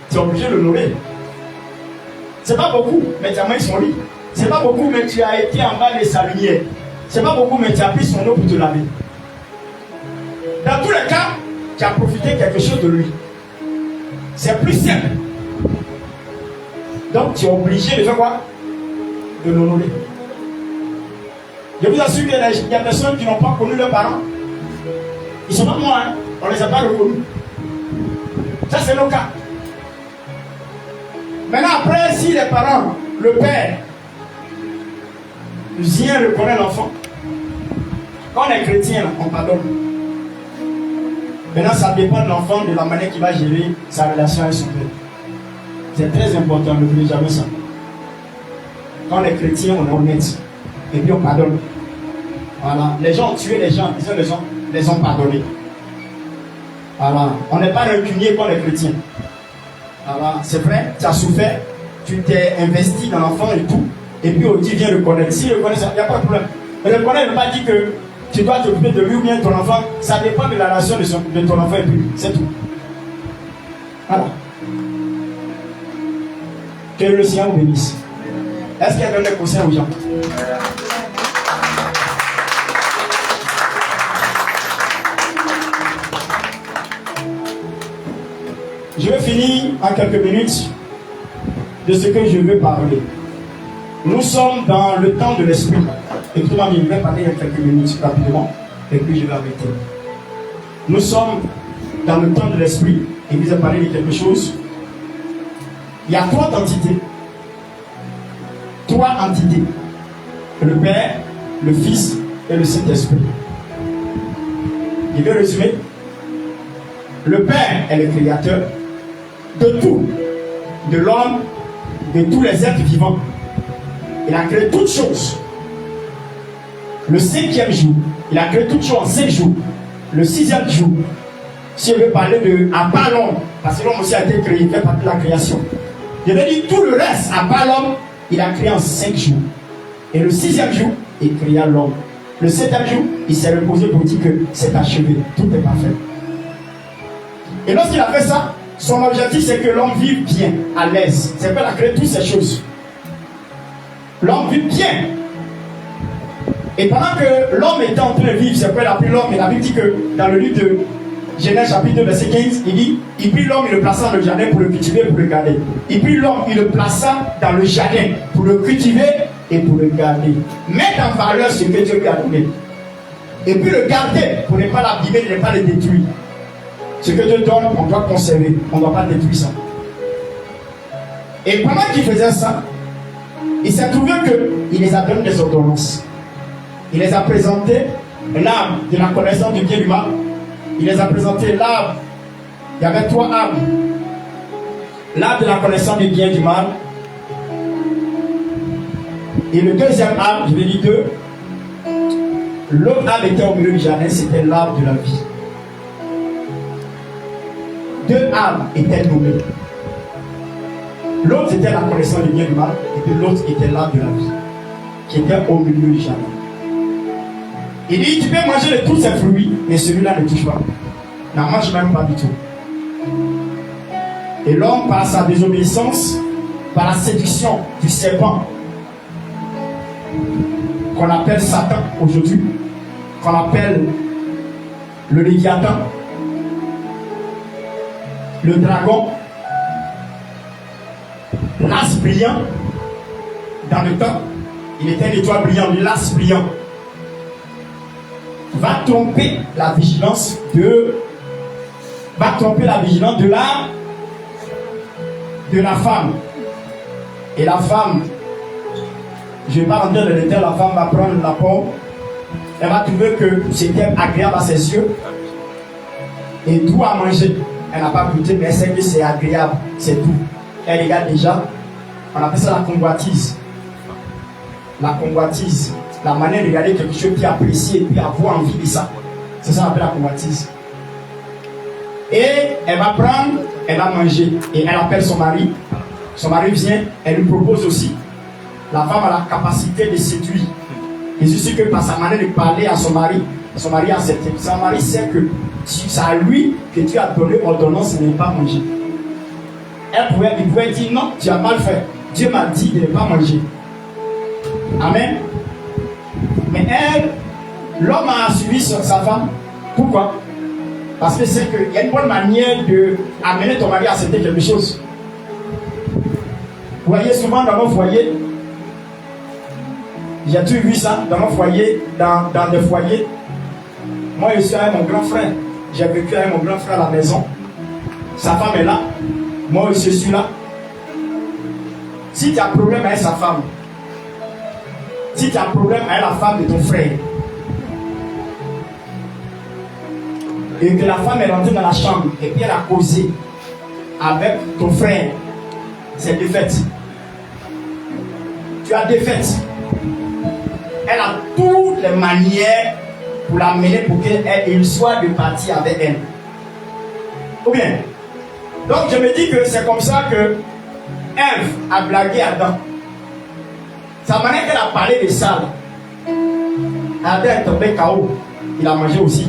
tu es obligé de l'honorer. C'est pas beaucoup, mais tu as mangé son riz. C'est pas beaucoup, mais tu as été en bas de sa lumière. C'est pas beaucoup, mais tu as pris son eau pour te laver. Dans tous les cas, tu as profité quelque chose de lui. C'est plus simple. Donc tu es obligé de faire quoi? De l'honorer. Je vous assure qu'il y a des personnes qui n'ont pas connu leurs parents. Ils ne sont pas morts, hein? On ne les a pas reconnus. Ça, c'est nos cas. Maintenant, après, si les parents, le père, vient reconnaître l'enfant, quand on est chrétien, on pardonne. Maintenant, ça dépend de l'enfant, de la manière qu'il va gérer sa relation avec son père. C'est très important, n'oubliez jamais ça. Quand on est chrétien, on est honnête. Et puis on pardonne. Voilà. Les gens ont tué les gens, ils les ont pardonnés. Voilà. On n'est pas rancunier quand on est chrétien. Voilà. C'est vrai, tu as souffert, tu t'es investi dans l'enfant et tout. Et puis Dieu vient reconnaître. S'il reconnaît ça, il n'y a pas de problème. Mais reconnaître ne veut pas dire que tu dois t'occuper de lui ou bien de ton enfant. Ça dépend de la relation de ton enfant et puis c'est tout. Voilà. Que le Seigneur vous bénisse. Est-ce qu'il y a donné des conseils aux gens? Je vais finir en quelques minutes de ce que je veux parler. Nous sommes dans le temps de l'esprit. Écoutez-moi, je vais parler en quelques minutes rapidement et puis je vais arrêter. Nous sommes dans le temps de l'esprit et vous avez parlé de quelque chose. Il y a trois entités. Trois entités. Le Père, le Fils et le Saint-Esprit. Je vais résumer. Le Père est le créateur de tout, de l'homme, de tous les êtres vivants. Il a créé toutes choses. Le 5e jour, il a créé toutes choses en 5 jours. Le 6e jour, si je veux parler de à part l'homme, parce que l'homme aussi a été créé, il fait partie de la création. Je vais dire tout le reste, à part l'homme, il a créé en 5 jours. Et le 6e jour, il créa l'homme. Le 7e jour, il s'est reposé pour dire que c'est achevé, tout est parfait. Et lorsqu'il a fait ça, son objectif c'est que l'homme vive bien, à l'aise. C'est qu'il a créé toutes ces choses. L'homme vit bien. Et pendant que l'homme était en train de vivre, c'est quoi il a pris l'homme? Et la Bible dit que dans le livre de Genèse chapitre 2 verset 15, il dit, il prit l'homme, il le plaça dans le jardin pour le cultiver, pour le garder. Il prit l'homme, il le plaça dans le jardin pour le cultiver et pour le garder. Mettre en valeur ce que Dieu lui a donné. Et puis le garder pour ne pas l'abîmer, ne pas le détruire. Ce que Dieu donne, on doit conserver. On ne doit pas détruire ça. Et pendant qu'il faisait ça, il s'est trouvé qu'il les a donné des ordonnances. Il les a présenté l'arbre de la connaissance du bien et du mal. Il les a présenté l'arbre. Il y avait 3 arbres. L'arbre de la connaissance du bien et du mal. Et le deuxième arbre, je vais dire 2. L'autre arbre était au milieu du jardin, c'était l'arbre de la vie. deux âmes étaient nommées. L'autre était la connaissance du bien et du mal, et puis l'autre était l'arbre de la vie, qui était au milieu du jardin. Il dit, tu peux manger de tous ces fruits, mais celui-là ne touche pas. N'en mange même pas du tout. Et l'homme, par sa désobéissance, par la séduction du serpent, qu'on appelle Satan aujourd'hui, qu'on appelle le Léviathan, le dragon, l'as brillant, dans le temps, il était une étoile brillante, l'as brillant, va tromper la vigilance de la femme. Et la femme, je ne vais pas rentrer dans les détails, la femme va prendre la pomme, elle va trouver que c'était agréable à ses yeux, et tout à manger. Elle n'a pas goûté, mais elle sait que c'est agréable, c'est tout. Elle regarde déjà, on appelle ça la convoitise. La convoitise, la manière de regarder quelque chose qui est apprécié et puis avoir envie de ça. C'est ça qu'on appelle la convoitise. Et elle va prendre, elle va manger. Et elle appelle son mari. Son mari vient, elle lui propose aussi. La femme a la capacité de séduire. Et je sais que par sa manière de parler à son mari a accepté. Son mari sait que c'est à lui que Dieu a donné ordonnance de ne pas manger. Il pouvait dire non, tu as mal fait. Dieu m'a dit de ne pas manger. Amen. Mais elle, l'homme a suivi sur sa femme. Pourquoi? Parce que c'est qu'il y a une bonne manière d'amener ton mari à accepter quelque chose. Vous voyez, souvent dans nos foyers, j'ai toujours vu ça dans nos foyers, dans des foyers. Moi, je suis avec mon grand frère. J'ai vécu avec mon grand frère à la maison. Sa femme est là. Moi, je suis là. Si tu as un problème avec sa femme, si tu as un problème avec la femme de ton frère, et que la femme est rentrée dans la chambre et puis elle a causé avec ton frère, c'est défaite. Tu as défaite. Elle a toutes les manières pour l'amener pour qu'il soit de partir avec elle. Ou bien, donc je me dis que c'est comme ça que Ève a blagué Adam. Sa manière qu'elle a parlé de ça, Adam est tombé KO. Il a mangé aussi.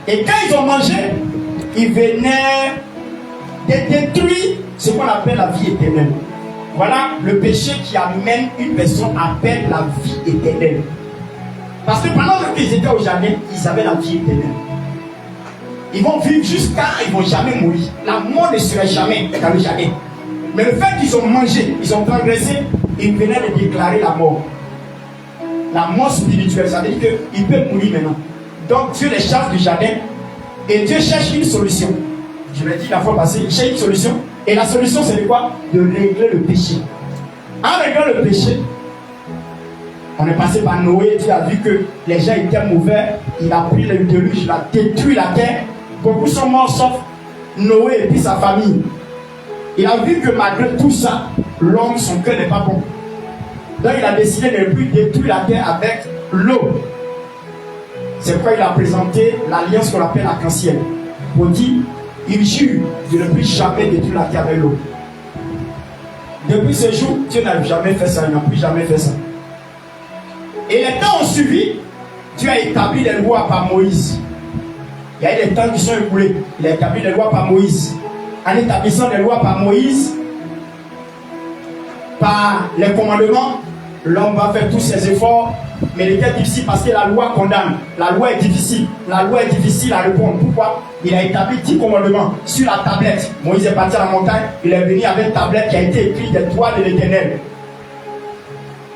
Et quand ils ont mangé, ils venaient de détruire ce qu'on appelle la vie éternelle. Voilà le péché qui amène une personne à perdre la vie éternelle. Parce que pendant qu'ils étaient au jardin, ils avaient la vie éternelle. Ils vont vivre jusqu'à, ils ne vont jamais mourir. La mort ne serait jamais dans le jardin. Mais le fait qu'ils ont mangé, ils ont transgressé, ils venaient de déclarer la mort. La mort spirituelle, ça veut dire qu'ils peuvent mourir maintenant. Donc Dieu les chasse du jardin et Dieu cherche une solution. Je l'ai dit la fois passée, il cherche une solution. Et la solution c'est de quoi? De régler le péché. En réglant le péché, on est passé par Noé, Dieu a vu que les gens étaient mauvais, il a pris le déluge, il a détruit la terre. Beaucoup sont morts sauf Noé et puis sa famille. Il a vu que malgré tout ça, l'homme, son cœur n'est pas bon. Donc il a décidé de ne plus détruire la terre avec l'eau. C'est pourquoi il a présenté l'alliance qu'on appelle arc-en-ciel. Pour dire, il jure de ne plus jamais détruire la terre avec l'eau. Depuis ce jour, Dieu n'a jamais fait ça, il n'a plus jamais fait ça. Et les temps ont suivi, Dieu a établi les lois par Moïse. Il y a eu des temps qui sont écoulés. Il a établi les lois par Moïse. En établissant les lois par Moïse, par les commandements, l'homme va faire tous ses efforts, mais il était difficile parce que la loi condamne. La loi est difficile. La loi est difficile à répondre. Pourquoi? Il a établi 10 commandements sur la tablette. Moïse est parti à la montagne, il est venu avec une tablette qui a été écrite des toits de l'Éternel.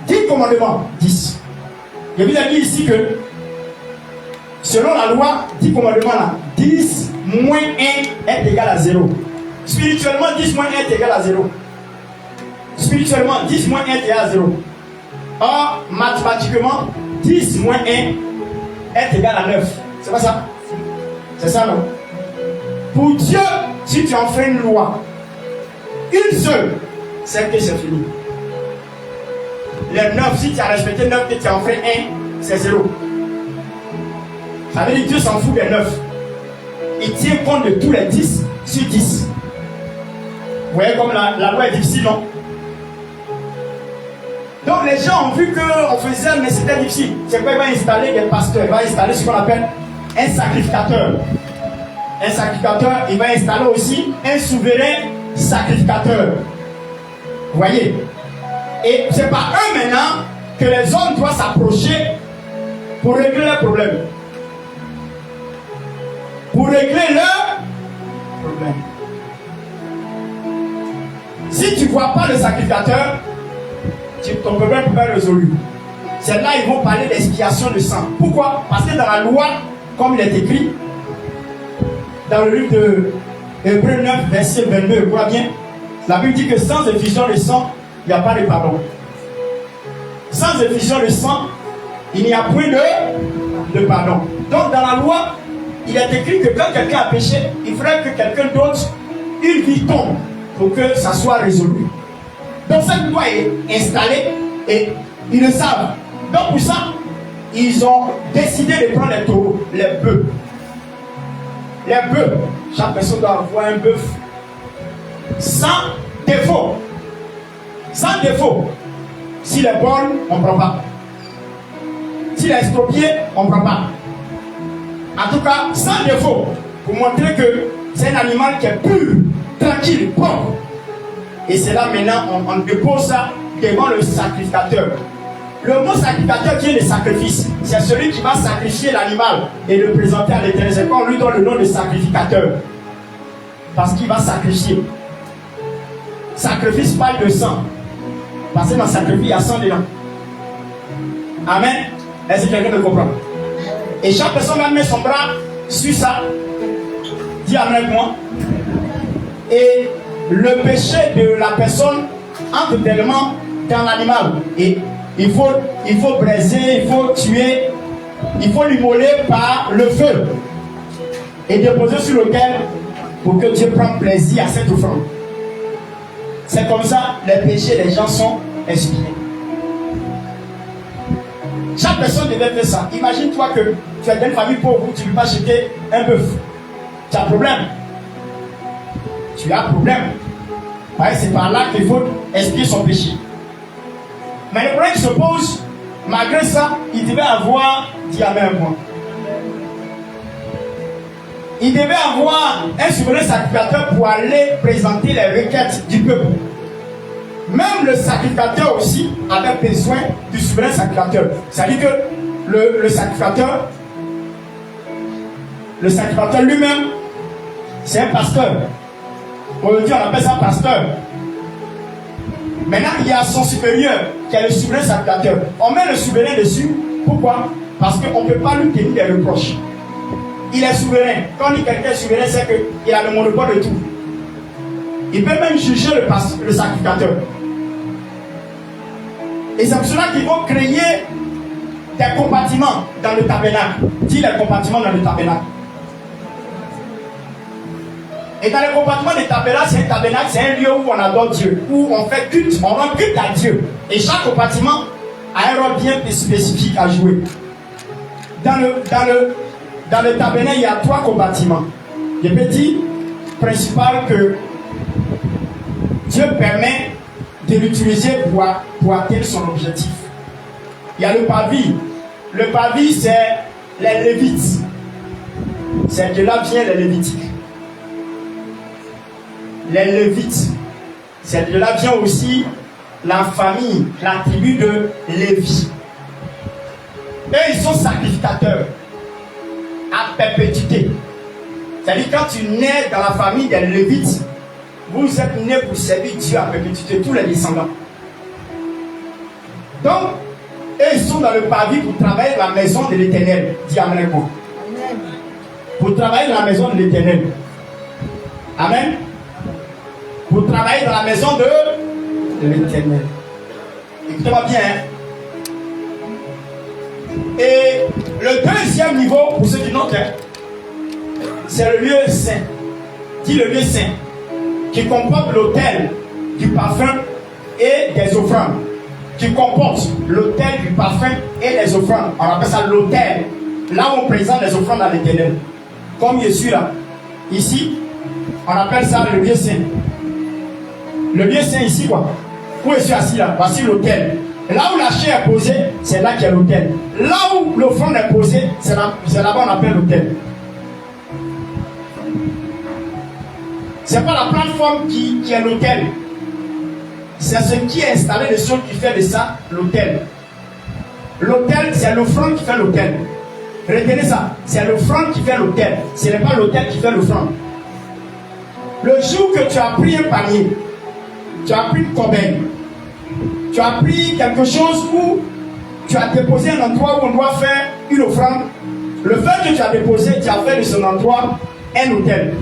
10 commandements, 10. Je vous ai dit ici que selon la loi, 10 commandements là, 10 moins 1 est égal à 0. Spirituellement, 10 moins 1 est égal à 0. Spirituellement, 10 moins 1 est égal à 0. Or, mathématiquement, 10 moins 1 est égal à 9. C'est pas ça? C'est ça, non? Pour Dieu, si tu en fais une loi, une seule, c'est que c'est fini. Les 9, si tu as respecté 9 et tu en fais 1, c'est 0. Ça veut dire que Dieu s'en fout des 9. il tient compte de tous les 10 sur 10. Vous voyez comme la loi est difficile, non? Donc les gens ont vu qu'on faisait, mais c'était difficile. C'est quoi? Il va installer des pasteurs, il va installer ce qu'on appelle un sacrificateur. Un sacrificateur, il va installer aussi un souverain sacrificateur. Vous voyez? Et c'est par eux maintenant que les hommes doivent s'approcher pour régler leurs problèmes. Pour régler leurs problèmes. Si tu ne vois pas le sacrificateur, ton problème ne peut pas être résolu. C'est là qu'ils vont parler d'expiation de sang. Pourquoi? Parce que dans la loi, comme il est écrit, dans le livre de Hébreux 9, verset 22, voilà bien, la Bible dit que sans effusion de sang, il n'y a pas de pardon. Sans effusion de sang, il n'y a point de pardon. Donc dans la loi, il est écrit que quand quelqu'un a péché, il faudrait que quelqu'un d'autre, une vie tombe pour que ça soit résolu. Donc cette loi est installée et ils le savent. Donc pour ça, ils ont décidé de prendre les taureaux, les bœufs. Les bœufs, chaque personne doit avoir un bœuf sans défaut. Sans défaut. S'il est bon, on ne prend pas. S'il est estropié, on ne prend pas. En tout cas, sans défaut. Pour montrer que c'est un animal qui est pur, tranquille, propre. Et c'est là maintenant, on dépose ça devant le sacrificateur. Le mot sacrificateur qui est le sacrifice, c'est celui qui va sacrifier l'animal et le présenter à l'Éternel. C'est quand on lui donne le nom de sacrificateur. Parce qu'il va sacrifier. Sacrifice parle de sang. Parce que dans le sacrifice, il y a sang dedans. Amen. Est-ce que quelqu'un me comprend? Et chaque personne va mettre son bras sur ça. Dis amen avec moi. Et le péché de la personne entre tellement dans l'animal. Et il faut briser, il faut tuer, il faut l'immoler par le feu. Et déposer sur l'autel pour que Dieu prenne plaisir à cette offrande. C'est comme ça les péchés des gens sont expiés. Chaque personne devait faire ça. Imagine-toi que tu es dans une famille pauvre où tu ne peux pas acheter un bœuf. Tu as un problème. Tu as un problème. Ouais, c'est par là qu'il faut expier son péché. Mais le problème qui se pose, malgré ça, il devait avoir, dis amen à moi. Il devait avoir un souverain sacrificateur pour aller présenter les requêtes du peuple. Même le sacrificateur aussi avait besoin du souverain sacrificateur. C'est-à-dire que le sacrificateur lui-même, c'est un pasteur. Aujourd'hui, on appelle ça pasteur. Maintenant, il y a son supérieur qui est le souverain sacrificateur. On met le souverain dessus. Pourquoi? Parce qu'on ne peut pas lui tenir des reproches. Il est souverain. Quand on dit quelqu'un est souverain, c'est qu'il a le monopole de tout. Il peut même juger le sacrificateur. Et c'est pour cela qu'ils vont créer des compartiments dans le tabernacle. Dis les compartiments dans le tabernacle. Et dans les compartiments des tabernacles, c'est un tabernacle, c'est un lieu où on adore Dieu, où on fait culte, on rend culte à Dieu. Et chaque compartiment a un rôle bien spécifique à jouer. Dans le tabernacle, il y a 3 compartiments. Le petit principal que Dieu permet de l'utiliser pour atteindre son objectif. Il y a le parvis. Le parvis, c'est les Lévites. C'est de là vient les Lévitiques. Les Lévites. C'est de là vient aussi la famille, la tribu de Lévi. Eux, ils sont sacrificateurs à perpétuité. C'est-à-dire quand tu nais dans la famille des Lévites, vous êtes nés pour servir Dieu à perpétuité, tous les descendants. Donc, eux, ils sont dans le parvis pour travailler dans la maison de l'Éternel. Dis amen. Pour travailler dans la maison de l'Éternel. Amen. Pour travailler dans la maison de l'Éternel. Écoutez-moi bien. Et le deuxième niveau, pour ceux qui notent, c'est le lieu saint. Dis le lieu saint. Qui comporte l'autel du parfum et des offrandes. Qui comporte l'autel du parfum et des offrandes. On appelle ça l'autel. Là où on présente les offrandes à l'Éternel. Comme je suis là. Ici, on appelle ça le lieu saint. Le lieu saint ici, quoi. Où je suis assis là? Voici l'autel. Là où la chair est posée, c'est là qu'il y a l'autel. Là où l'offrande est posée, c'est là-bas qu'on appelle l'autel. C'est pas la plateforme qui est l'autel. C'est ce qui est installé le sol qui fait de ça l'autel. L'autel, c'est l'offrande qui fait l'autel. Retenez ça, c'est l'offrande qui fait l'autel. Ce n'est pas l'autel qui fait l'offrande. Le jour que tu as pris un panier, tu as pris une corbeille, tu as pris quelque chose où tu as déposé un endroit où on doit faire une offrande, le fait que tu as déposé, tu as fait de son endroit un autel.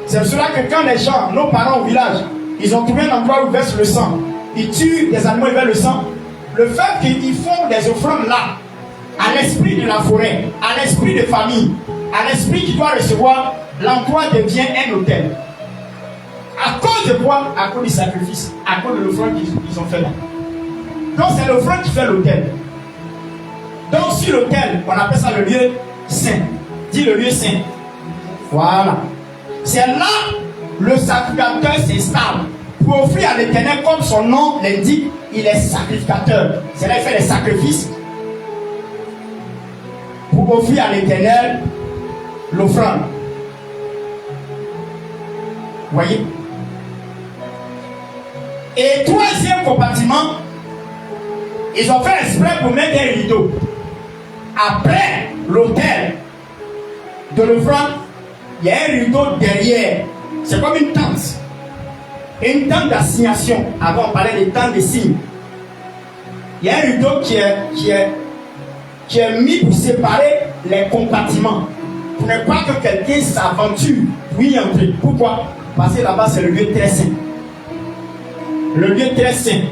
C'est pour cela que quand les gens, nos parents au village, ils ont trouvé un endroit où ils versent le sang, ils tuent des animaux, ils versent le sang, le fait qu'ils font des offrandes là, à l'esprit de la forêt, à l'esprit de famille, à l'esprit qui doit recevoir, l'endroit devient un autel. À cause de quoi? À cause du sacrifice, à cause de l'offrande qu'ils ont fait là. Donc c'est l'offrande qui fait l'autel. Donc sur l'autel, on appelle ça le lieu saint. Dis le lieu saint. Voilà. C'est là le sacrificateur s'installe pour offrir à l'Éternel, comme son nom l'indique, il est sacrificateur. C'est là qu'il fait les sacrifices pour offrir à l'Éternel l'offrande. Voyez? Et troisième compartiment, ils ont fait exprès pour mettre un rideau. Après l'autel de l'offrande, il y a un rideau derrière. C'est comme une tente. Une tente d'assignation. Avant, on parlait des tentes de signes. Il y a un rideau qui est mis pour séparer les compartiments. Pour ne pas que quelqu'un s'aventure pour y entrer. Pourquoi? Parce que là-bas, c'est le lieu très saint. Le lieu très saint.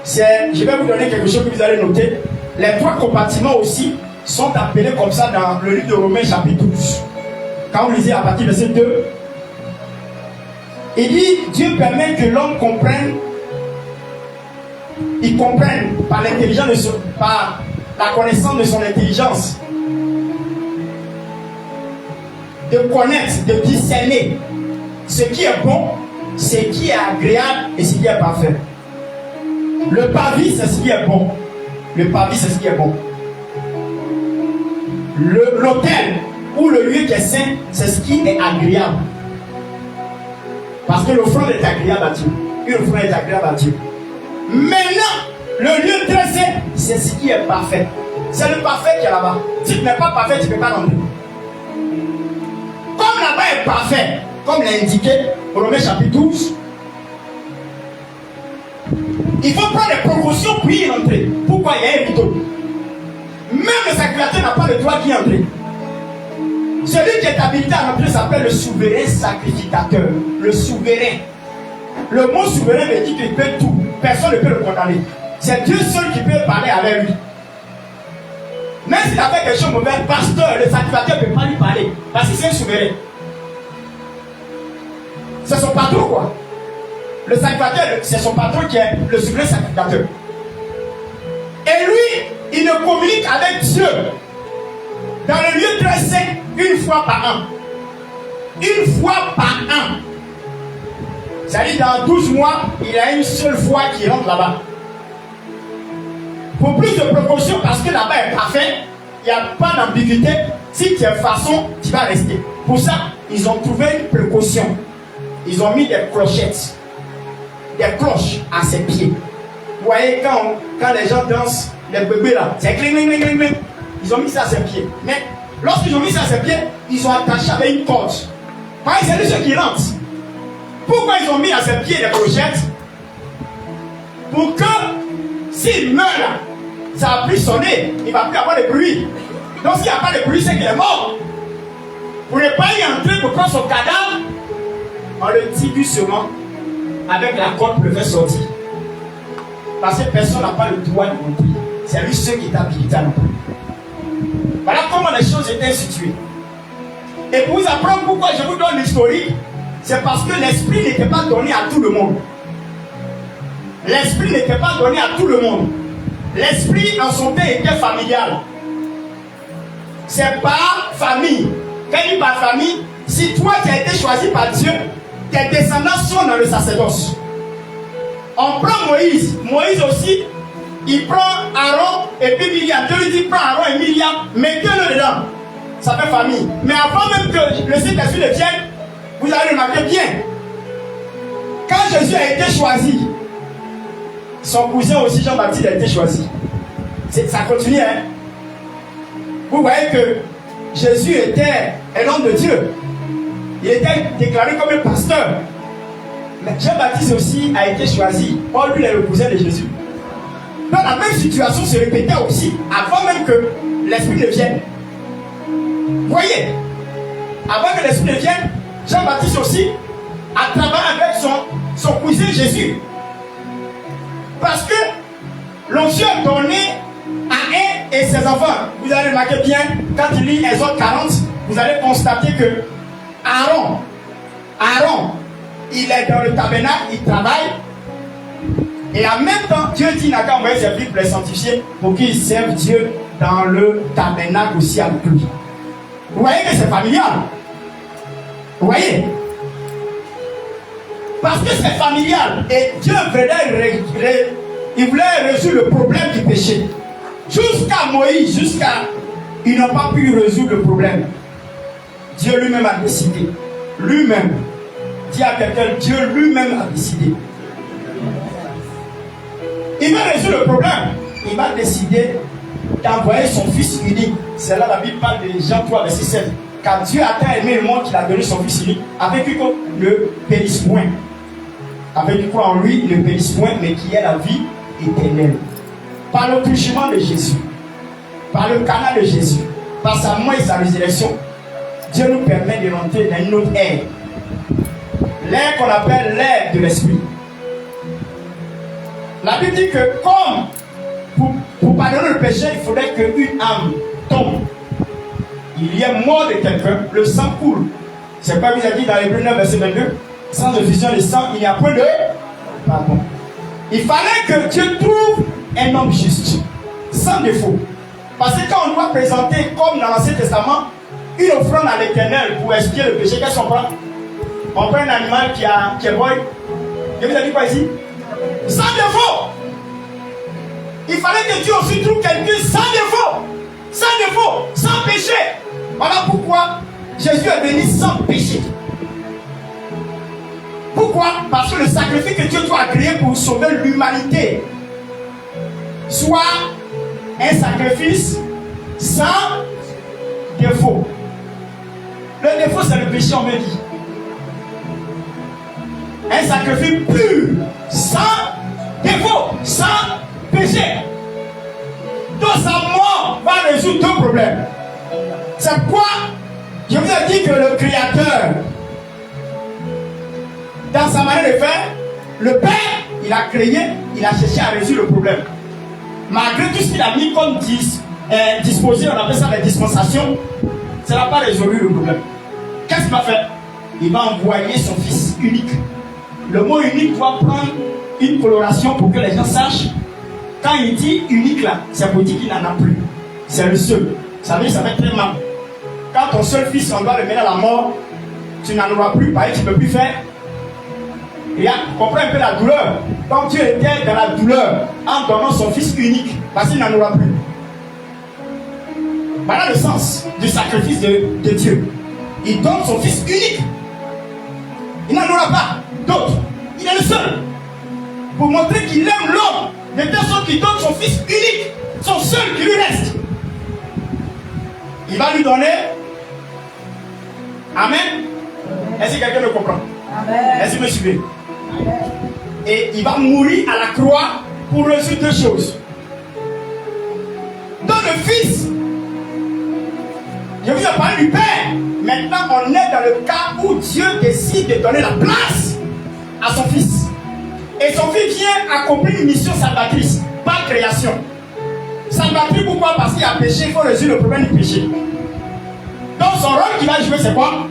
Je vais vous donner quelque chose que vous allez noter. Les trois compartiments aussi sont appelés comme ça dans le livre de Romains chapitre 12. Quand vous lisez à partir de verset 2, il dit, Dieu permet que l'homme comprenne, il comprenne par l'intelligence par la connaissance de son intelligence, de connaître, de discerner ce qui est bon, ce qui est agréable et ce qui est parfait. Le parvis, c'est ce qui est bon. Le parvis, c'est ce qui est bon. L'autel ou le lieu qui est saint, c'est ce qui est agréable. Parce que l'offrande est agréable à Dieu. Une offrande est agréable à Dieu. Maintenant, le lieu très saint, c'est ce qui est parfait. C'est le parfait qui est là-bas. Si tu n'es pas parfait, tu ne peux pas rentrer. Comme là-bas est parfait, comme l'a indiqué Romains chapitre 12, il faut prendre des précautions pour y entrer. Pourquoi il y a un rideau? Même le sacrificateur n'a pas le droit d'y entrer. Celui qui est habilité à entrer s'appelle le souverain sacrificateur. Le souverain. Le mot souverain veut dire qu'il peut tout. Personne ne peut le condamner. C'est Dieu seul qui peut parler avec lui. Même s'il a fait quelque chose de mauvais, pasteur, le sacrificateur ne peut pas lui parler. Parce que c'est un souverain. C'est son patron, quoi. Le sacrificateur, c'est son patron qui est le souverain sacrificateur. Et lui, il ne communique avec Dieu dans le lieu très saint une fois par an. Une fois par an. C'est-à-dire dans 12 mois, il a une seule fois qu'il rentre là-bas. Pour plus de précaution, parce que là-bas est parfait, il n'y a pas d'ambiguïté. Si tu es façon, tu vas rester. Pour ça, ils ont trouvé une précaution. Ils ont mis des clochettes, des cloches à ses pieds. Vous voyez, quand les gens dansent, les bébés là, c'est cling, cling, cling, cling. Ils ont mis ça à ses pieds. Mais lorsqu'ils ont mis ça à ses pieds, ils ont attaché avec une corde. Pareil, c'est lui ceux qui rentrent. Pourquoi ils ont mis à ses pieds des clochettes? Pour que s'il meurt là, ça va plus sonner, il ne va plus avoir de bruit. Donc s'il n'y a pas de bruit, c'est qu'il est mort. Pour ne pas y entrer pour prendre son cadavre, on le dit doucement avec la corde pour le faire sortir. Parce que personne n'a pas le droit de monter. C'est lui seul qui est habilité à nous. Voilà comment les choses étaient situées. Et pour vous apprendre pourquoi je vous donne l'historique, c'est parce que l'esprit n'était pas donné à tout le monde. L'esprit n'était pas donné à tout le monde. L'esprit en son temps était familial. C'est par famille. Quand il dit par famille, Si toi tu as été choisi par Dieu, tes descendants sont dans le sacerdoce. On prend Moïse. Moïse aussi, il prend Aaron et puis Myriam. Dieu lui dit prends Aaron et Myriam, mettez-le dedans. Ça fait famille. Mais avant même que le Saint-Esprit ne vienne, vous allez remarquer bien. Quand Jésus a été choisi, son cousin aussi Jean-Baptiste a été choisi. Ça continue, hein. Vous voyez que Jésus était un homme de Dieu. Il était déclaré comme un pasteur. Mais Jean-Baptiste aussi a été choisi. Or, lui, il est le cousin de Jésus. Donc, la même situation se répétait aussi avant même que l'Esprit ne vienne. Vous voyez, avant que l'Esprit ne vienne, Jean-Baptiste aussi a travaillé avec son cousin Jésus. Parce que l'onction est donnée à un et ses enfants. Vous allez remarquer bien, quand il lit Exode 40, vous allez constater que Aaron, il est dans le tabernacle, il travaille. Et en même temps, Dieu dit n'a qu'à envoyer ses fils pour les sanctifier pour qu'ils servent Dieu dans le tabernacle aussi avec lui. Vous voyez que c'est familial. Vous voyez? Parce que c'est familial. Et Dieu il voulait résoudre le problème du péché. Jusqu'à Moïse, ils n'ont pas pu résoudre le problème. Dieu lui-même a décidé. Lui-même. Dis à quelqu'un, Dieu lui-même a décidé. Il va résoudre le problème. Il va décider d'envoyer son fils unique. C'est là la Bible parle de Jean 3, verset 7. Car Dieu a tant aimé le monde qu'il a donné son fils unique, avec lui ne périsse point. Avec lui quoi en lui, il ne périsse point, mais qui est la vie éternelle. Par le touchement de Jésus, par le canal de Jésus, par sa mort et sa résurrection, Dieu nous permet de rentrer dans une autre ère. L'ère qu'on appelle l'ère de l'esprit. La Bible dit que comme pour pardonner le péché, il faudrait qu'une âme tombe. Il y a mort de quelqu'un, le sang coule. C'est quoi qu'il a dit dans Hébreux 9, verset 22. Sans effusion de sang, il n'y a point de pardon. Il fallait que Dieu trouve un homme juste, sans défaut. Parce que quand on doit présenter, comme dans l'Ancien Testament, une offrande à l'Éternel pour expier le péché, qu'est-ce qu'on prend? On prend un animal qui est mort. Je vous ai dit quoi ici? Sans défaut. Il fallait que Dieu aussi trouve quelqu'un sans défaut, sans péché. Voilà pourquoi Jésus est venu sans péché. Pourquoi? Parce que le sacrifice que Dieu doit créer pour sauver l'humanité soit un sacrifice sans défaut. Le défaut, c'est le péché, on me dit. Un sacrifice pur, sans défaut, sans péché. Donc sa mort va résoudre deux problèmes. C'est pourquoi je vous ai dit que le Créateur, dans sa manière de faire, le Père, il a créé, il a cherché à résoudre le problème. Malgré tout ce qu'il a mis comme disposé, on appelle ça la dispensation, ça n'a pas résolu le problème. Qu'est-ce qu'il va faire? Il va envoyer son fils unique. Le mot unique doit prendre une coloration pour que les gens sachent. Quand il dit unique là, c'est pour dire qu'il n'en a plus. C'est le seul. Ça veut dire que ça fait très mal. Quand ton seul fils, on doit le mener à la mort, tu n'en auras plus, pareil, tu ne peux plus faire. Et comprends un peu la douleur. Donc Dieu était dans la douleur en donnant son fils unique, parce qu'il n'en aura plus. Voilà le sens du sacrifice de Dieu. Il donne son fils unique. Il n'en aura pas d'autre. Il est le seul. Pour montrer qu'il aime l'homme, de telle sorte qu'il donne son fils unique, son seul qui lui reste. Il va lui donner. Amen. Est-ce que quelqu'un me comprend? Amen. Est-ce que vous me suivez? Amen. Et il va mourir à la croix pour résoudre deux choses. Dans le fils, je vous ai parlé du Père. Maintenant, on est dans le cas où Dieu décide de donner la place à son fils. Et son fils vient accomplir une mission salvatrice, par création. Salvatrice, pourquoi? Parce qu'il y a péché, il faut résoudre le problème du péché. Donc son rôle qu'il va jouer, c'est quoi?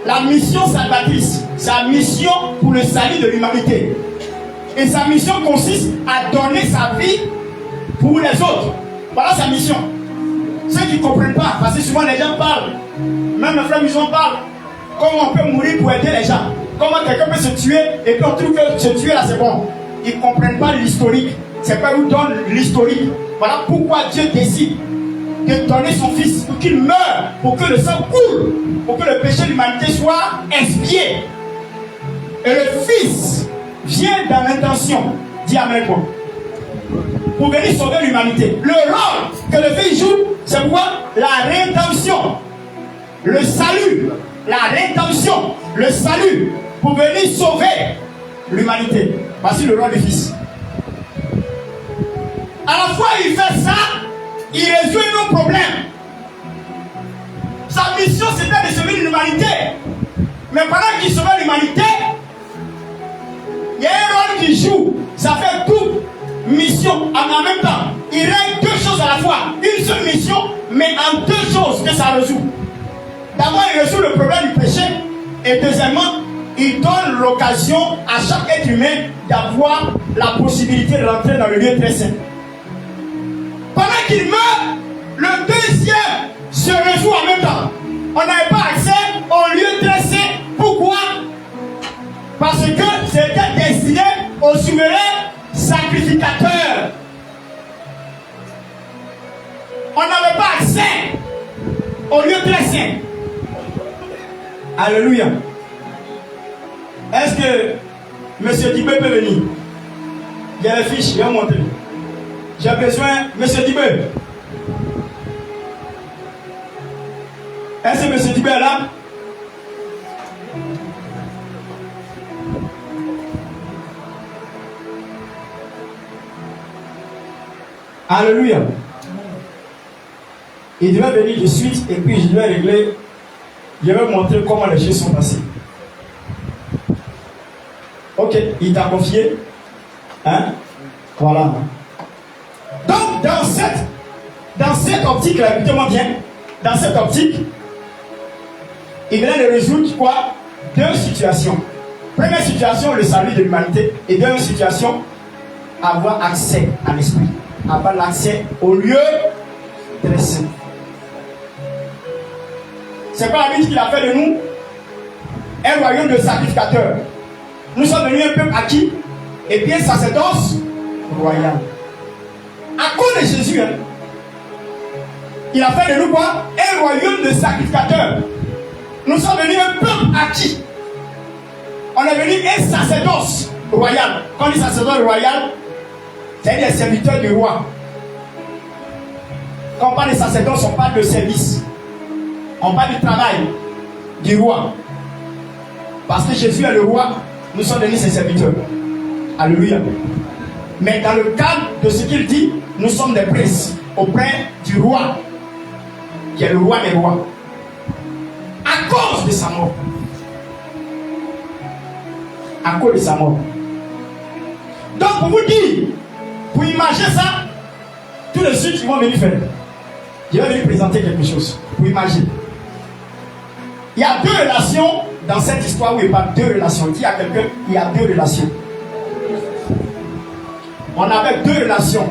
La mission salvatrice. Sa mission pour le salut de l'humanité. Et sa mission consiste à donner sa vie pour les autres. Voilà sa mission. Ceux qui ne comprennent pas, parce que souvent les gens parlent Même mes frères musulmans parlent. Comment on peut mourir pour aider les gens. Comment quelqu'un peut se tuer et puis on trouve que se tuer là c'est bon. Ils ne comprennent pas l'historique. C'est pas nous donne l'historique. Voilà pourquoi Dieu décide de donner son fils pour qu'il meure, pour que le sang coule, pour que le péché de l'humanité soit expié. Et le fils vient dans l'intention, dis amen quoi, pour venir sauver l'humanité. Le rôle que le fils joue, c'est quoi? La rédemption, le salut, la rédemption, le salut, pour venir sauver l'humanité. Voici le rôle du fils. À la fois il fait ça, il résout nos problèmes. Sa mission c'était de sauver l'humanité. Mais pendant qu'il sauve l'humanité, il y a un rôle qu'il joue. Ça fait toute mission en même temps. Il règle deux choses à la fois. Une seule mission, mais en deux choses que ça résout. D'abord, il résout le problème du péché. Et deuxièmement, il donne l'occasion à chaque être humain d'avoir la possibilité de rentrer dans le lieu très saint. Pendant qu'il meurt, le deuxième se résout en même temps. On n'avait pas accès au lieu très saint. Pourquoi? Parce que c'était destiné au souverain sacrificateur. On n'avait pas accès au lieu très saint. Alléluia. Est-ce que M. Dibé peut venir? Il y a les fiches, je vais montrer. J'ai besoin, M. Dibé. Est-ce que M. Dibé est là? Alléluia. Il devait venir de suite et puis je devais régler. Je vais montrer comment les choses sont passées. Ok, il t'a confié. Hein? Voilà. Donc, dans cette optique-là, écoutez-moi bien, dans cette optique, il venait de résoudre quoi? Deux situations. Première situation, le salut de l'humanité. Et deuxième situation, avoir accès à l'esprit. Avoir l'accès au lieu très saint. C'est pas la vie qu'il a fait de nous un royaume de sacrificateurs. Nous sommes devenus un peuple acquis et puis un sacerdoce royal. À cause de Jésus, hein, il a fait de nous quoi? Un royaume de sacrificateurs. Nous sommes devenus un peuple acquis. On est devenu un sacerdoce royal. Quand on dit sacerdoce royal, c'est des serviteurs du roi. Quand on parle de sacerdoce, on parle de service. On parle du travail du roi. Parce que Jésus est le roi, nous sommes devenus ses serviteurs. Alléluia. Mais dans le cadre de ce qu'il dit, nous sommes des princes auprès du roi, qui est le roi des rois. À cause de sa mort. À cause de sa mort. Donc pour vous dire, pour imaginer ça, tout de suite ils vont venir faire. Je vais venir présenter quelque chose. Pour imaginer. Il y a deux relations dans cette histoire où il parle de deux relations. Dis à quelqu'un, il y a deux relations. On avait deux relations.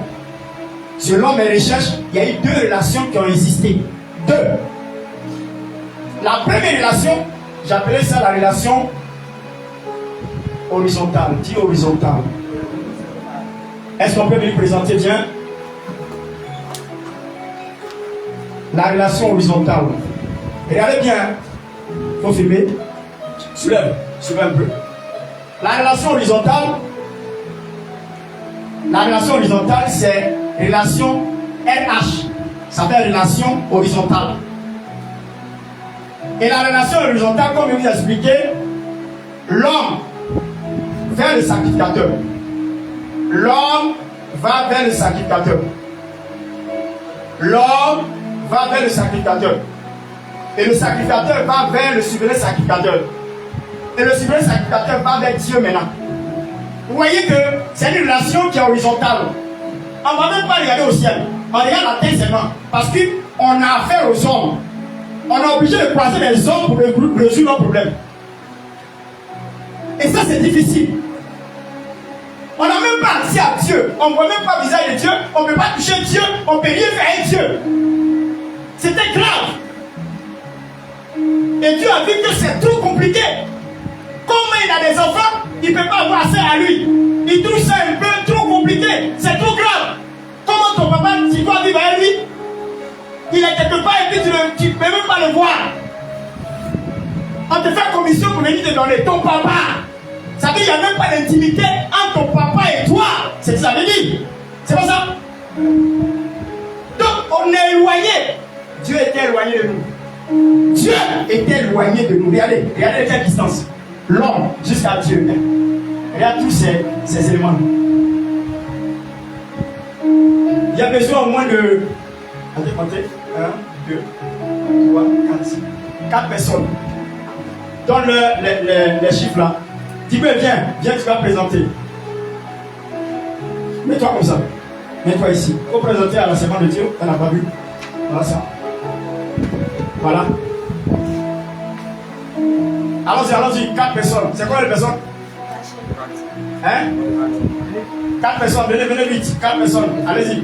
Selon mes recherches, il y a eu deux relations qui ont existé. Deux. La première relation, j'appelais ça la relation horizontale. Dis horizontale. Est-ce qu'on peut venir présenter bien? La relation horizontale. Regardez bien. Il faut filmer. Soulève un peu. La relation horizontale, c'est relation RH. Ça fait relation horizontale. Et la relation horizontale, comme je vous ai expliqué, l'homme vers le sacrificateur. L'homme va vers le sacrificateur. L'homme va vers le sacrificateur. Et le sacrificateur va vers le souverain sacrificateur. Et le souverain sacrificateur va vers Dieu maintenant. Vous voyez que c'est une relation qui est horizontale. On ne va même pas regarder au ciel. On regarde la terre seulement. Parce qu'on a affaire aux hommes. On est obligé de croiser les hommes pour résoudre nos problèmes. Et ça, c'est difficile. On n'a même pas accès à Dieu. On ne voit même pas le visage de Dieu. On ne peut pas toucher Dieu. On ne peut rien faire avec Dieu. C'était grave. Et Dieu a vu que c'est trop compliqué. Comment il a des enfants, il ne peut pas avoir assez à lui. Il trouve ça un peu trop compliqué. C'est trop grave. Comment ton papa, tu dois vivre avec lui? Il est quelque part et puis tu ne peux même pas le voir. On te fait commission pour venir te donner. Ton papa. Ça veut dire qu'il n'y a même pas d'intimité entre ton papa et toi. C'est ce que ça veut dire. C'est pas ça? Donc on est éloigné. Dieu était éloigné de nous. Dieu était éloigné de nous. Regardez quelle distance. L'homme jusqu'à Dieu. Regarde tous ces éléments. Il y a besoin au moins de... Comptez. 1, 2, 3, 4, 5. 4 personnes. Donne les chiffres là. Dis-moi, viens, tu vas présenter. Mets-toi comme ça. Mets-toi ici. Il faut présenter à l'enseignement de Dieu. On n'a pas vu. Voilà ça. Voilà. Allons-y. 4 personnes. C'est quoi les personnes? Hein? 4 personnes. Venez vite. 4 personnes. Allez-y.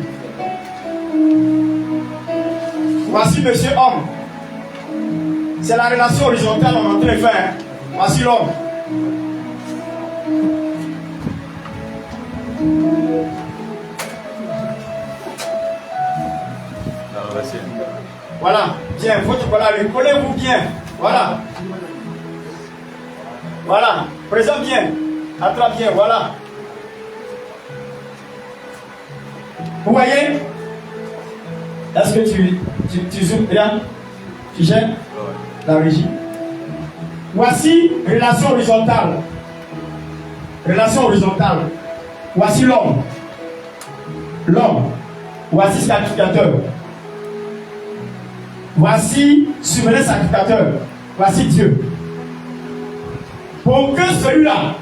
Voici monsieur homme. C'est la relation horizontale on est en train de faire. Voici l'homme. Voilà, bien, votre voilà, lui collez-vous bien. Voilà. Voilà, présente bien. Attrape bien, voilà. Vous voyez? Est-ce que tu zoomes bien? Tu gères la régie? Voici relation horizontale. Relation horizontale. Voici l'homme. L'homme. Voici sacrificateur. Voici souverain sacrificateur. Voici Dieu. Pour que celui-là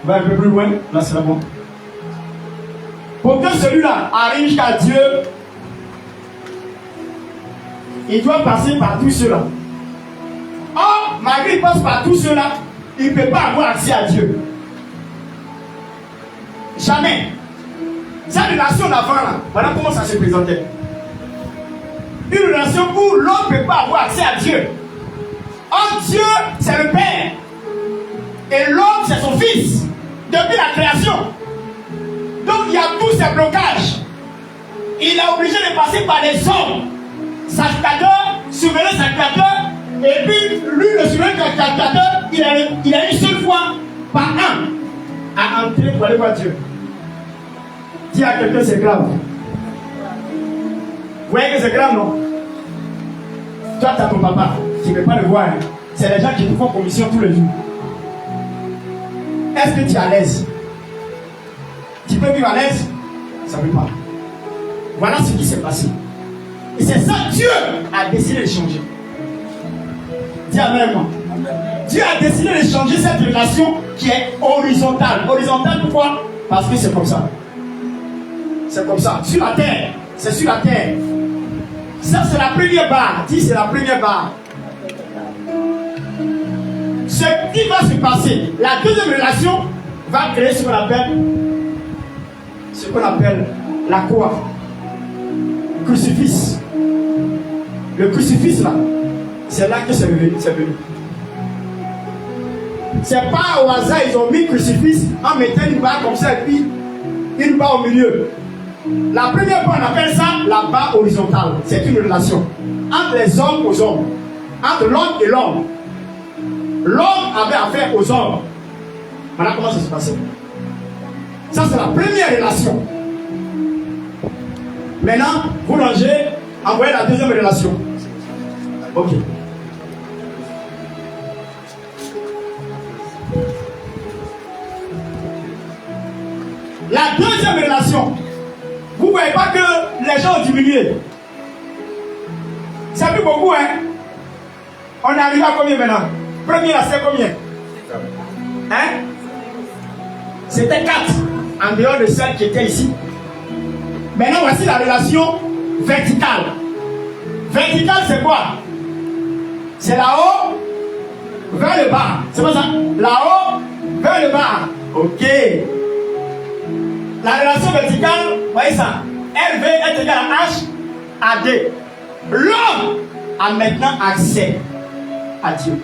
va un peu plus loin, là c'est bon. Pour que celui-là arrive jusqu'à Dieu, il doit passer par tout cela. Or, malgré qu'il passe par tout cela, il ne peut pas avoir accès à Dieu. Jamais. Sa relation d'avant là, voilà comment ça se présentait. Une relation où l'homme ne peut pas avoir accès à Dieu. Or, Dieu, c'est le Père. Et l'homme, c'est son Fils. Depuis la création. Donc, il y a tous ces blocages. Il est obligé de passer par les hommes. Sacrificateur, souverain sacrificateur. Et puis, lui, le souverain sacrificateur, il a une seule fois par an à entrer pour aller voir Dieu. Dis à quelqu'un, c'est grave. Vous voyez que c'est grave, non? Toi, tu as ton papa, tu ne peux pas le voir. Hein? C'est les gens qui te font commission tous les jours. Est-ce que tu es à l'aise? Tu peux vivre à l'aise? Ça ne peut pas. Voilà ce qui s'est passé. Et c'est ça, Dieu a décidé de changer. Dis amen, moi. Dieu a décidé de changer cette relation qui est horizontale. Horizontale, pourquoi? Parce que c'est comme ça. C'est comme ça. Sur la terre. C'est sur la terre. Ça, c'est la première barre. Dis, c'est la première barre. Ce qui va se passer, la deuxième relation va créer ce qu'on appelle la croix. Crucifix. Le crucifix là, c'est là que c'est venu. C'est pas au hasard, ils ont mis crucifix en mettant une barre comme ça et puis une barre au milieu. La première fois, on appelle ça la barre horizontale. C'est une relation entre les hommes aux hommes, entre l'homme et l'homme. L'homme avait affaire aux hommes. Voilà comment ça se passait. Ça, c'est la première relation. Maintenant, vous rangez, envoyez la deuxième relation. Ok. La deuxième relation. Vous ne voyez pas que les gens ont diminué. C'est plus beaucoup, hein? On est arrivé à combien maintenant? Premier, c'est combien? Hein? C'était 4, en dehors de celle qui était ici. Maintenant, voici la relation verticale. Verticale, c'est quoi? C'est là-haut vers le bas. C'est pas ça? Là-haut vers le bas. Ok. La relation verticale, voyez ça? LV est égal à H à D. L'homme a maintenant accès à Dieu.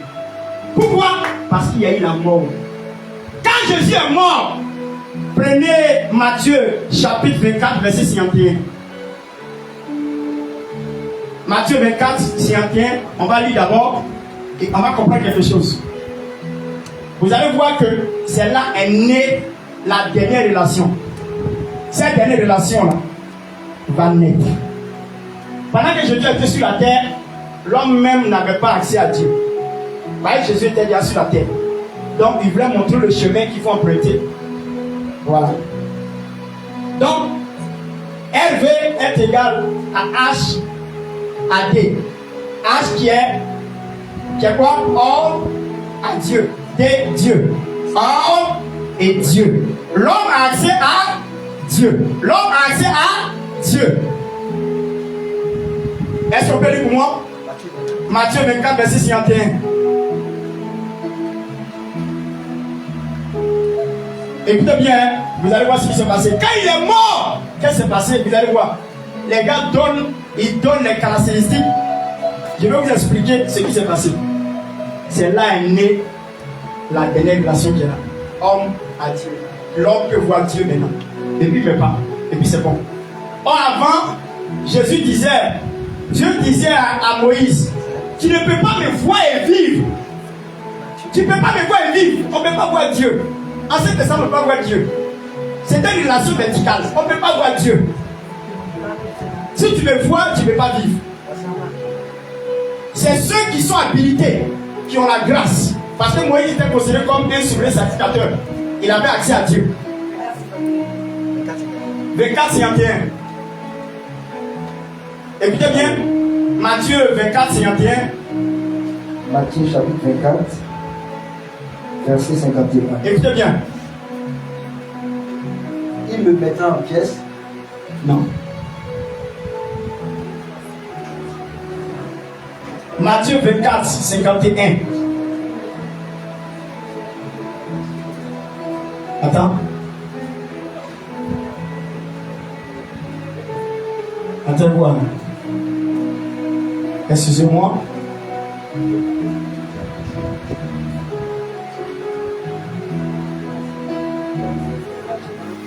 Pourquoi? Parce qu'il y a eu la mort. Quand Jésus est mort, prenez Matthieu chapitre 24, verset 51. Matthieu 24, 51, on va lire d'abord et on va comprendre quelque chose. Vous allez voir que c'est là est née la dernière relation. Cette dernière relation-là va naître. Pendant que Jésus était sur la terre, l'homme même n'avait pas accès à Dieu. Parce que Jésus était déjà sur la terre. Donc il voulait montrer le chemin qu'il faut emprunter. Voilà. Donc, RV est égal à H à D. H qui est quoi? Or à Dieu. D, Dieu. Or et Dieu. L'homme a accès à Dieu. L'homme a accès à Dieu. Est-ce qu'on peut lire pour moi? Matthieu 24, verset 51. Écoutez bien, vous allez voir ce qui s'est passé. Quand il est mort, qu'est-ce qui s'est passé? Vous allez voir. Les gars donnent les caractéristiques. Je vais vous expliquer ce qui s'est passé. C'est là est née la dernière relation qu'il y a. Homme à Dieu. L'homme peut voir Dieu maintenant. Et puis il ne peut pas. Et puis c'est bon. Or avant, Dieu disait à Moïse, tu ne peux pas me voir et vivre. Tu ne peux pas me voir et vivre. On ne peut pas voir Dieu. Ancien Testament, on ne peut pas voir Dieu. C'est une relation verticale. On ne peut pas voir Dieu. Si tu me vois, tu ne peux pas vivre. C'est ceux qui sont habilités, qui ont la grâce. Parce que Moïse était considéré comme un souverain sacrificateur. Il avait accès à Dieu. 24, 51. Écoutez bien. Matthieu 24, 51. Matthieu chapitre 24, verset 51. Écoutez bien. Il me mettra en pièces. Non. Matthieu 24, 51. Attends. Attends, voir. Excusez-moi.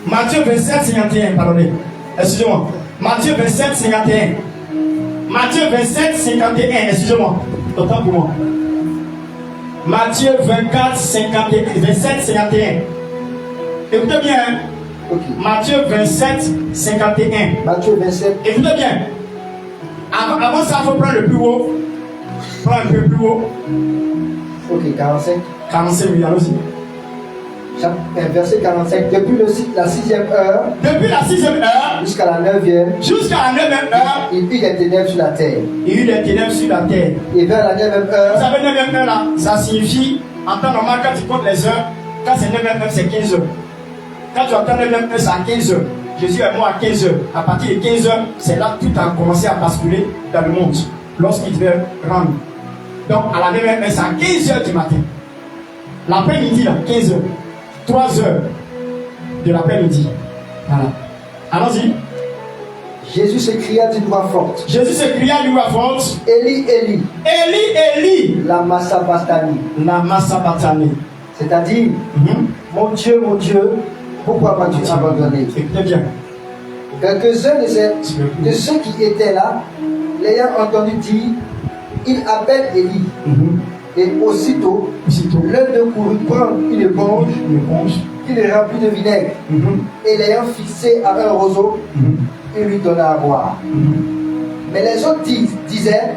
Matthieu 27, 51, pardonnez. Excusez-moi. Matthieu 27, 51. Matthieu 27, 51, excusez-moi. Autant pour moi. Matthieu 24, 51, 27, 51. Écoutez bien. Hein? Okay. Matthieu 27, 51. Matthieu 27. Écoutez bien. Avant ça, il faut prendre le plus haut. Prends un peu plus haut. Ok, 45. 45 000, allons-y. Verset 45. Depuis la 6e heure. Depuis la 6e heure. Jusqu'à la 9e. Jusqu'à la 9e heure. Il y eut des ténèbres sur la terre. Il y eut des ténèbres sur la terre. Et vers la 9e heure. Vous savez, 9e heure là, ça signifie, en temps normal, quand tu comptes les heures, quand c'est 9e heure, c'est 15 heures. Quand tu entends 9e heure, c'est à 15 heures. Jésus est mort à 15 heures. À partir de 15 heures, c'est là que tout a commencé à basculer dans le monde. Lorsqu'il devait rendre. Donc, à la 9e heure, c'est à 15 heures du matin. L'après-midi, là, 15 heures. 3 heures de l'après-midi. Voilà. Allons-y. Jésus s'écria d'une voix forte. Jésus s'écria d'une voix forte. Élie, Élie. Élie, Élie. Lama sabachthani. Lama sabachthani. C'est-à-dire, mon Dieu, pourquoi m'as-tu abandonné? Écoutez bien. Quelques-uns de ceux qui étaient là, l'ayant entendu dire, il appelle Élie. Et aussitôt, l'un d'eux courut prendre une éponge qu'il remplit de vinaigre, et l'ayant fixé à un roseau, il lui donna à boire. Mais les autres disaient,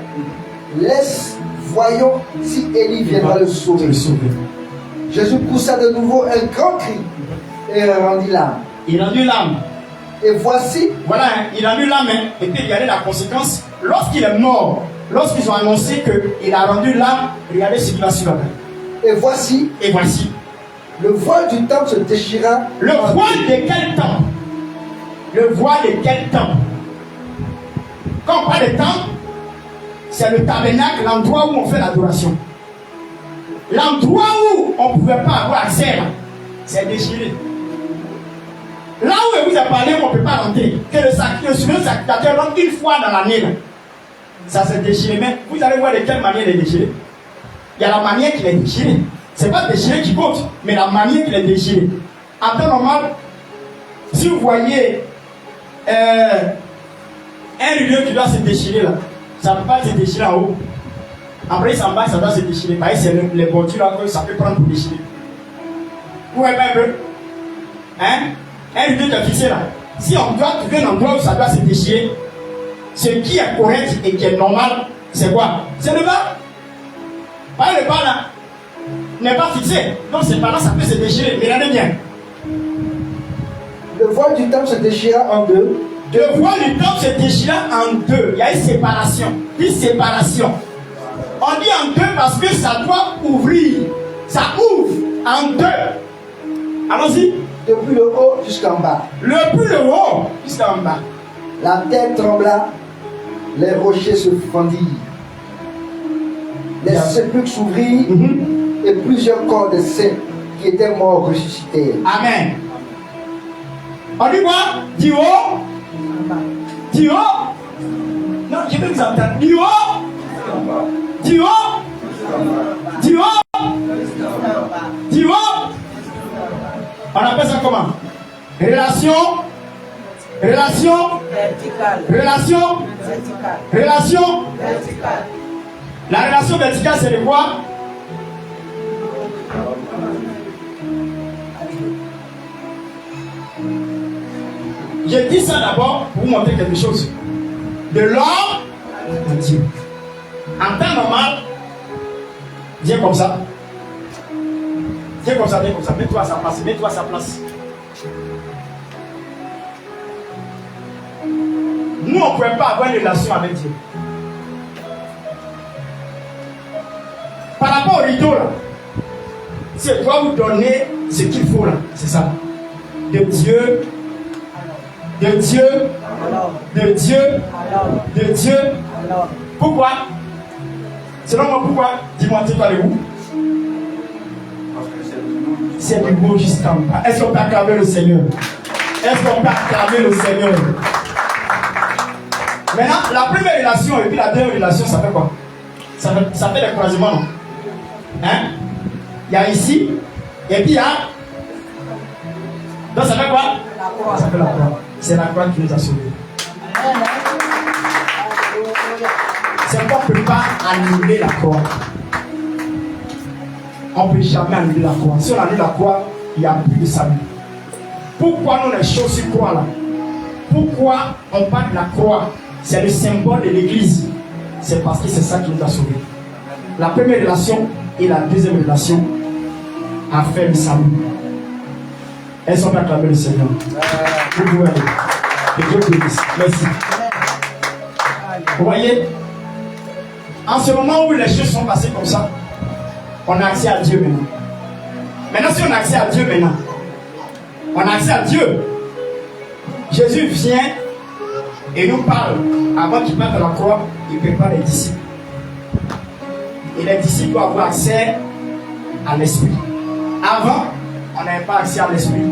laisse, voyons si Élie viendra le sauver. Jésus poussa de nouveau un grand cri et rendit l'âme. Il rendit l'âme. Et voici. Voilà, hein, il a rendu l'âme. Et puis regardez la conséquence. Lorsqu'il est mort, lorsqu'ils ont annoncé qu'il a rendu l'âme, regardez ce qui va suivre. Et voici. Et voici. Le voile du temple se déchira. Le voile de quel temple? Le voile de quel temple? Quand on parle de temple, c'est le tabernacle, l'endroit où on fait l'adoration. L'endroit où on ne pouvait pas avoir accès, là, c'est déchiré. Là où il vous a parlé, on ne peut pas rentrer. Que le sacrificateur rentre une fois dans l'année. ça s'est déchiré. Mais vous allez voir de quelle manière il est déchiré. Il y a la manière qu'il est déchiré. Ce n'est pas déchiré qui compte, mais la manière qu'il est déchiré. En temps normal, si vous voyez un rideau qui doit se déchirer là, ça ne peut pas se déchirer en haut. Après, en bas, ça doit se déchirer. Bah, c'est les bordures là que ça peut prendre pour déchirer. Vous voyez un peu? Hein? Un rideau qui est fixé là. Si on doit trouver un endroit où ça doit se déchirer, ce qui est correct et qui est normal, c'est quoi? C'est le bas. Pas le bas là. N'est pas fixé. Donc c'est pas là, ça peut se déchirer. Mais regardez bien. Le voile du temple se déchira en deux. Le voile du temple se déchira en deux. Il y a une séparation. Une séparation. On dit en deux parce que ça doit ouvrir. Ça ouvre en deux. Allons-y. Depuis le haut jusqu'en bas. Depuis le haut jusqu'en bas. La terre trembla, les rochers se fendirent. Les sépulcres s'ouvrirent et plusieurs corps de saints qui étaient morts ressuscitèrent. Amen. On dit quoi? Du haut. Du haut. Non, je veux vous entendre. Du haut. Du haut. Du haut. Du haut. On appelle ça comment? Relation. Relation. Verticale. Relation. Verticale. Relation. Verticale. La relation verticale, c'est de quoi? Je dis ça d'abord pour vous montrer quelque chose. De l'homme à Dieu. En temps normal, viens comme ça. Viens comme ça, viens comme ça. Mets-toi à sa place, mets-toi à sa place. Nous, on ne pouvait pas avoir une relation avec Dieu. Par rapport au rideau, là, c'est toi vous donner ce qu'il faut, là. C'est ça. De Dieu. De Dieu. Alors. De Dieu. Alors. De Dieu. Alors. Pourquoi? Selon moi, pourquoi? Dis-moi, tu vas aller où? C'est du beau jusqu'en bas. Est-ce qu'on peut acclamer le Seigneur? Est-ce qu'on peut acclamer le Seigneur? Maintenant, la première relation et puis la deuxième relation, ça fait quoi? Ça fait le croisement, non? Hein? Il y a ici, et puis il y a. Donc ça fait quoi? La croix. Ça fait la croix. C'est la croix qui nous a sauvés. C'est qu'on ne peut pas annuler la croix. On ne peut jamais annuler la croix. Si on annule la croix, il n'y a plus de salut. Pourquoi nous les choses sur croix là? Pourquoi on parle de la croix? C'est le symbole de l'église. C'est parce que c'est ça qui nous a sauvés. La première relation et la deuxième relation a fait le salut. Elles sont acclamées le Seigneur. Vous pouvez aller. Que Dieu bénisse. Merci. Vous voyez, en ce moment où les choses sont passées comme ça, on a accès à Dieu maintenant. Maintenant, si on a accès à Dieu maintenant, on a accès à Dieu. Jésus vient et nous parle. Avant qu'il parte à la croix, il prépare les disciples. Et les disciples doivent avoir accès à l'esprit. Avant, on n'avait pas accès à l'esprit.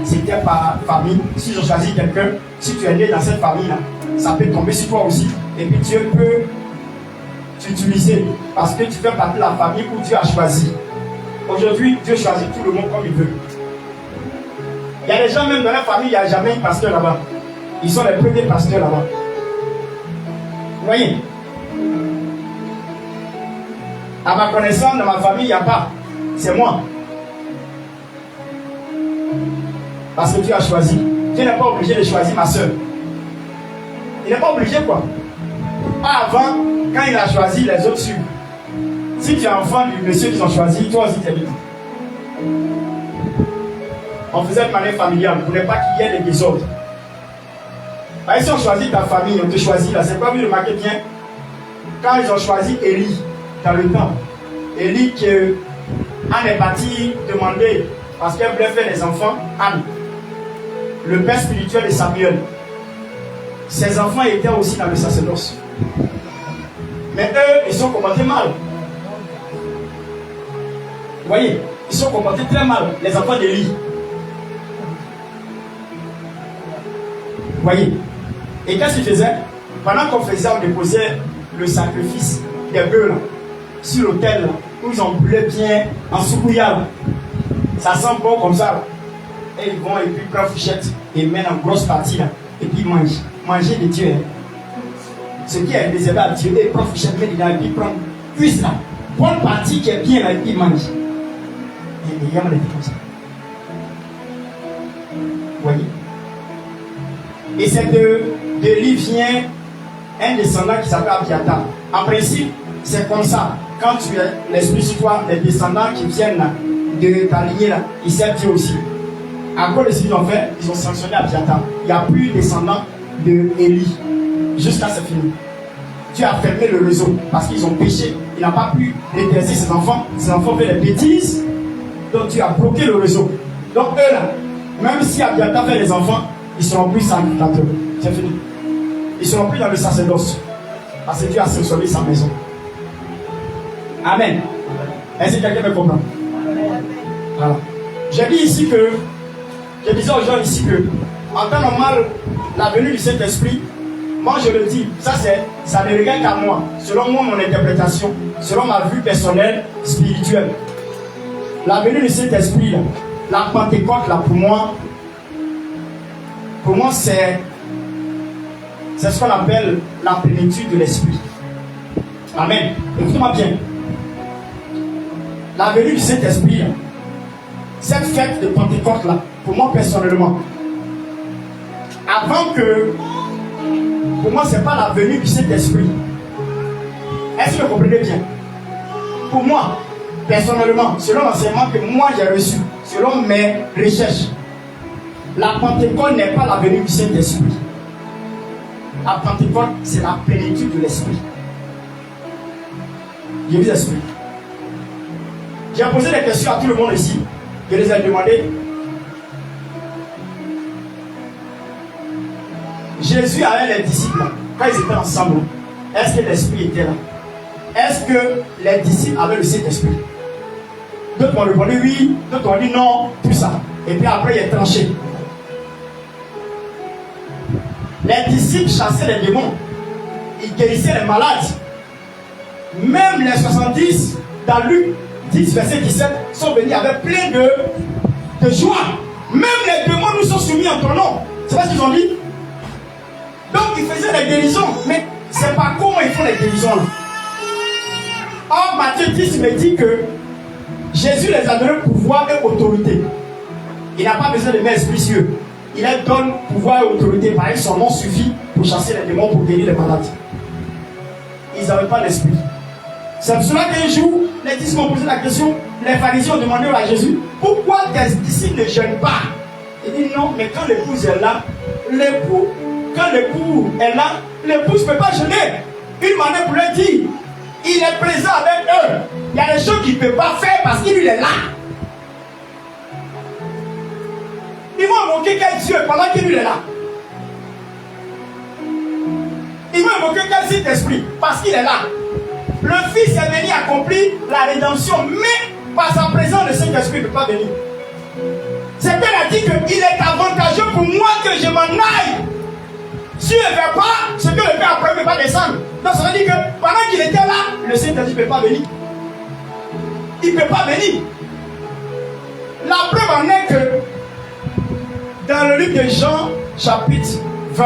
C'était par famille. Si je choisis quelqu'un, si tu es né dans cette famille-là, ça peut tomber sur toi aussi. Et puis Dieu peut t'utiliser parce que tu fais partie de la famille où Dieu a choisi. Aujourd'hui, Dieu choisit tout le monde comme il veut. Il y a des gens, même dans la famille, il n'y a jamais un pasteur là-bas. Ils sont les premiers pasteurs là-bas. Vous voyez? À ma connaissance, dans ma famille, il n'y a pas. C'est moi. Parce que Dieu a choisi. Dieu n'est pas obligé de choisir ma soeur. Il n'est pas obligé quoi. Pas avant, quand il a choisi, les autres suivent. Si tu es enfant du monsieur qu'ils ont choisi, toi aussi tu es libre. On faisait de manière familiale pour ne pas qu'il y ait des désordres. Si on choisit ta famille, on te choisit là, c'est pas vous remarquez bien. Quand ils ont choisi Élie dans le temps, Élie que Anne est partie demander parce qu'elle voulait faire des enfants, Anne, le père spirituel de Samuel. Ses enfants étaient aussi dans le sacerdoce. Mais eux, ils sont comportés mal. Vous voyez, ils sont comportés très mal, les enfants d'Élie. Vous voyez. Et qu'est-ce qu'ils faisaient? Pendant qu'on faisait, on déposait le sacrifice des bœufs sur l'autel où ils ont brûlé bien en soubouillard. Ça sent bon comme ça. Et ils vont et puis prennent fourchette et mettent en grosse partie là. Et puis ils mangent. Manger de Dieu. Ce qui est réservé à Dieu, ils prennent fourchette, mettent dedans et puis ils prennent cuisse là. Bonne partie qui est bien là et puis ils mangent. Et il y a des comme ça. Vous voyez? Et c'est de lui vient un descendant qui s'appelle Abiatar. En principe, c'est comme ça. Quand tu es l'esprit sur toi, les descendants qui viennent là, de ta lignée là, ils servent Dieu aussi. À quoi les ils ont fait? Ils ont sanctionné Abiatar. Il n'y a plus de descendants de Élie. Jusqu'à ce fini. Dieu a fermé le réseau parce qu'ils ont péché. Il n'a pas pu détester ses enfants. Ses enfants fait des bêtises. Donc Dieu a bloqué le réseau. Donc eux là, même si Abiatar fait des enfants, ils ne seront plus sacrificateurs. C'est fini. Ils ne seront plus dans le sacerdoce. Parce que Dieu a sanctionné sa maison. Amen. Est-ce que quelqu'un me comprend? Voilà. J'ai dit ici que, je disais aux gens ici que, en temps normal, la venue du Saint-Esprit, moi je le dis, ça ne regarde qu'à moi, selon moi, mon interprétation, selon ma vue personnelle, spirituelle. La venue du Saint-Esprit, la Pentecôte, là, pour moi, c'est ce qu'on appelle la plénitude de l'Esprit. Amen. Écoutez-moi bien. La venue du Saint-Esprit, cette fête de Pentecôte là, pour moi personnellement, avant que, pour moi c'est pas la venue du Saint-Esprit. Est-ce que vous comprenez bien? Pour moi, personnellement, selon l'enseignement que moi j'ai reçu, selon mes recherches, la Pentecôte n'est pas la venue du Saint-Esprit. La Pentecôte, c'est la plénitude de l'Esprit. Je vous explique. J'ai posé des questions à tout le monde ici. Je les ai demandé. Jésus avait les disciples, quand ils étaient ensemble, est-ce que l'Esprit était là? Est-ce que les disciples avaient le Saint-Esprit? D'autres ont répondu oui, d'autres ont dit non, tout ça. Et puis après, il est tranché. Les disciples chassaient les démons. Ils guérissaient les malades. Même les 70, dans Luc 10, verset 17, sont venus avec plein de joie. Même les démons nous sont soumis en ton nom. C'est pas ce qu'ils ont dit? Donc ils faisaient des guérisons. Mais c'est pas comment ils font les guérisons là. Or, Matthieu 10 me dit que Jésus les a donné pouvoir et autorité. Il n'a pas besoin de mettre esprit sur eux. Il leur donne pouvoir et autorité. Par exemple, son nom suffit pour chasser les démons, pour guérir les malades. Ils n'avaient pas l'esprit. C'est pour cela qu'un jour, les disciples ont posé la question, les pharisiens ont demandé à Jésus, pourquoi tes disciples ne jeûnent pas? Il dit non, mais quand l'épouse est là, quand l'époux est là, l'épouse ne peut pas jeûner. Une manière pour leur dire, il est présent avec eux. Il y a des choses qu'il ne peut pas faire parce qu'il est là. Ils vont invoquer quel Dieu pendant qu'il est là. Ils vont invoquer quel Saint-Esprit parce qu'il est là. Le Fils est venu accomplir la rédemption, mais par sa présence, le Saint-Esprit ne peut pas venir. C'est qu'elle a dit qu'il est avantageux pour moi que je m'en aille. Si je ne fais pas, ce que le Père après ne peut pas descendre. Donc ça veut dire que pendant qu'il était là, le Saint-Esprit ne peut pas venir. Il ne peut pas venir. La preuve en est que dans le livre de Jean, chapitre 20,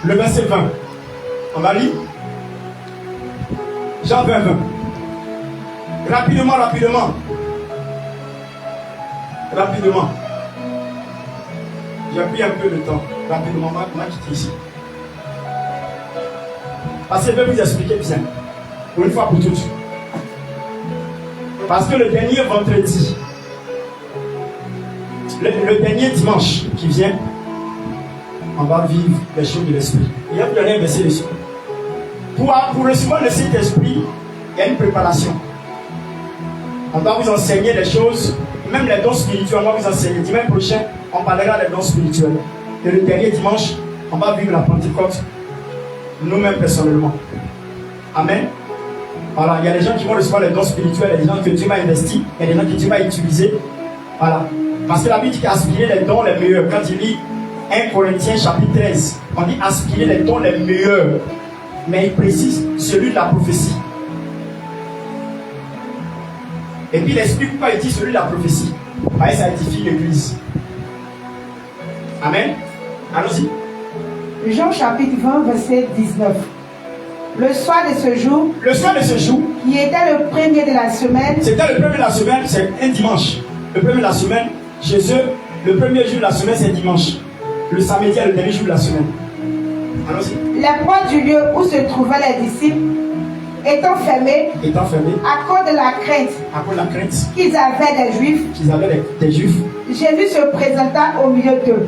le verset 20, on va lire. Jean 20, 20. Rapidement. J'ai pris un peu de temps. Rapidement, on va quitter ici. Parce que je vais vous expliquer bien. Pour une fois pour toutes. Parce que le dernier vendredi, le dernier dimanche qui vient, on va vivre les choses de l'esprit. Il y a un verset dessus. Pour recevoir le Saint-Esprit, il y a une préparation. On va vous enseigner les choses, même les dons spirituels, on va vous enseigner. Dimanche prochain, on parlera des dons spirituels. Et le dernier dimanche, on va vivre la Pentecôte, nous-mêmes personnellement. Amen. Voilà, il y a des gens qui vont recevoir les dons spirituels, il y a des gens que Dieu m'a investi, il y a des gens que Dieu m'a utilisé. Voilà. Parce que la Bible dit qu'aspirer les dons les meilleurs. Quand il lit 1 Corinthiens chapitre 13, on dit aspirer les dons les meilleurs. mais il précise celui de la prophétie. Et puis il explique pourquoi il dit celui de la prophétie. Parce que ça édifie l'église. Amen. Allons-y. Jean chapitre 20, verset 19. Le soir de ce jour, qui était le premier de la semaine, c'était le premier de la semaine, c'est un dimanche. Le premier de la semaine, chez eux, le premier jour de la semaine, c'est dimanche. Le samedi est le dernier jour de la semaine. Allons-y. Les portes du lieu où se trouvaient les disciples étant fermées à cause de la crainte qu'ils avaient des Juifs, Jésus se présenta au milieu d'eux.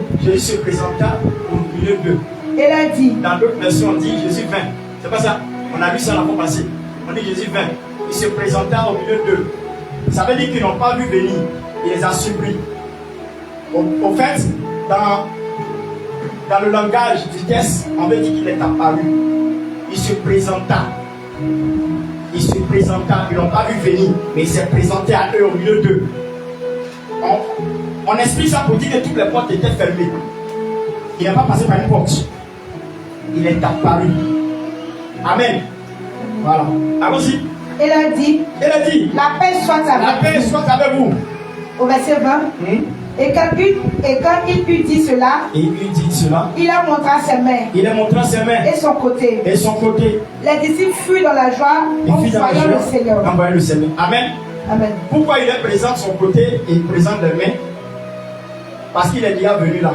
Et leur dit. Dans d'autres versions, on dit Jésus vint. C'est pas ça. On a lu ça la fois passée. On dit Jésus vint. Il se présenta au milieu d'eux. Ça veut dire qu'ils n'ont pas vu venir. Il les a surpris. Au fait, dans le langage du texte, on veut dire qu'il est apparu. Il se présenta. Ils n'ont pas vu venir, mais il s'est présenté à eux au milieu d'eux. On explique ça pour dire que toutes les portes étaient fermées. Il n'est pas passé par une porte. Il est apparu. Amen. Voilà. Allons-y. Il a dit. La paix soit avec vous. Au verset 20. Et quand il eut dit cela, il leur montra ses mains. Et son côté. Les disciples furent dans la joie en voyant le Seigneur. Amen. Amen. Pourquoi il est présent de son côté et il présente les mains? Parce qu'il est déjà venu là.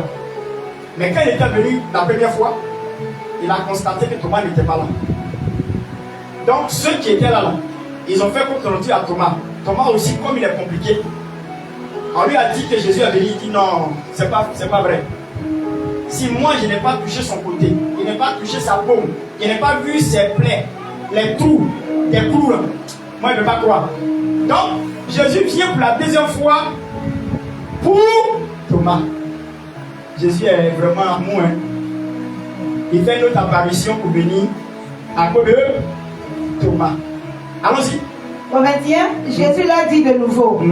Mais quand il était venu la première fois, il a constaté que Thomas n'était pas là. Donc ceux qui étaient là, ils ont fait contre à Thomas. Thomas aussi, comme il est compliqué, on lui a dit que Jésus est venu. Il dit non, c'est pas vrai. Si moi je n'ai pas touché son côté, il n'ai pas touché sa paume, je n'ai pas vu ses plaies, les trous, les clous, moi je ne vais pas croire. Donc Jésus vient pour la deuxième fois pour Thomas. Jésus est vraiment amour. Il fait une autre apparition pour venir à cause de Thomas. Allons-y. Au 21, Jésus leur dit de nouveau.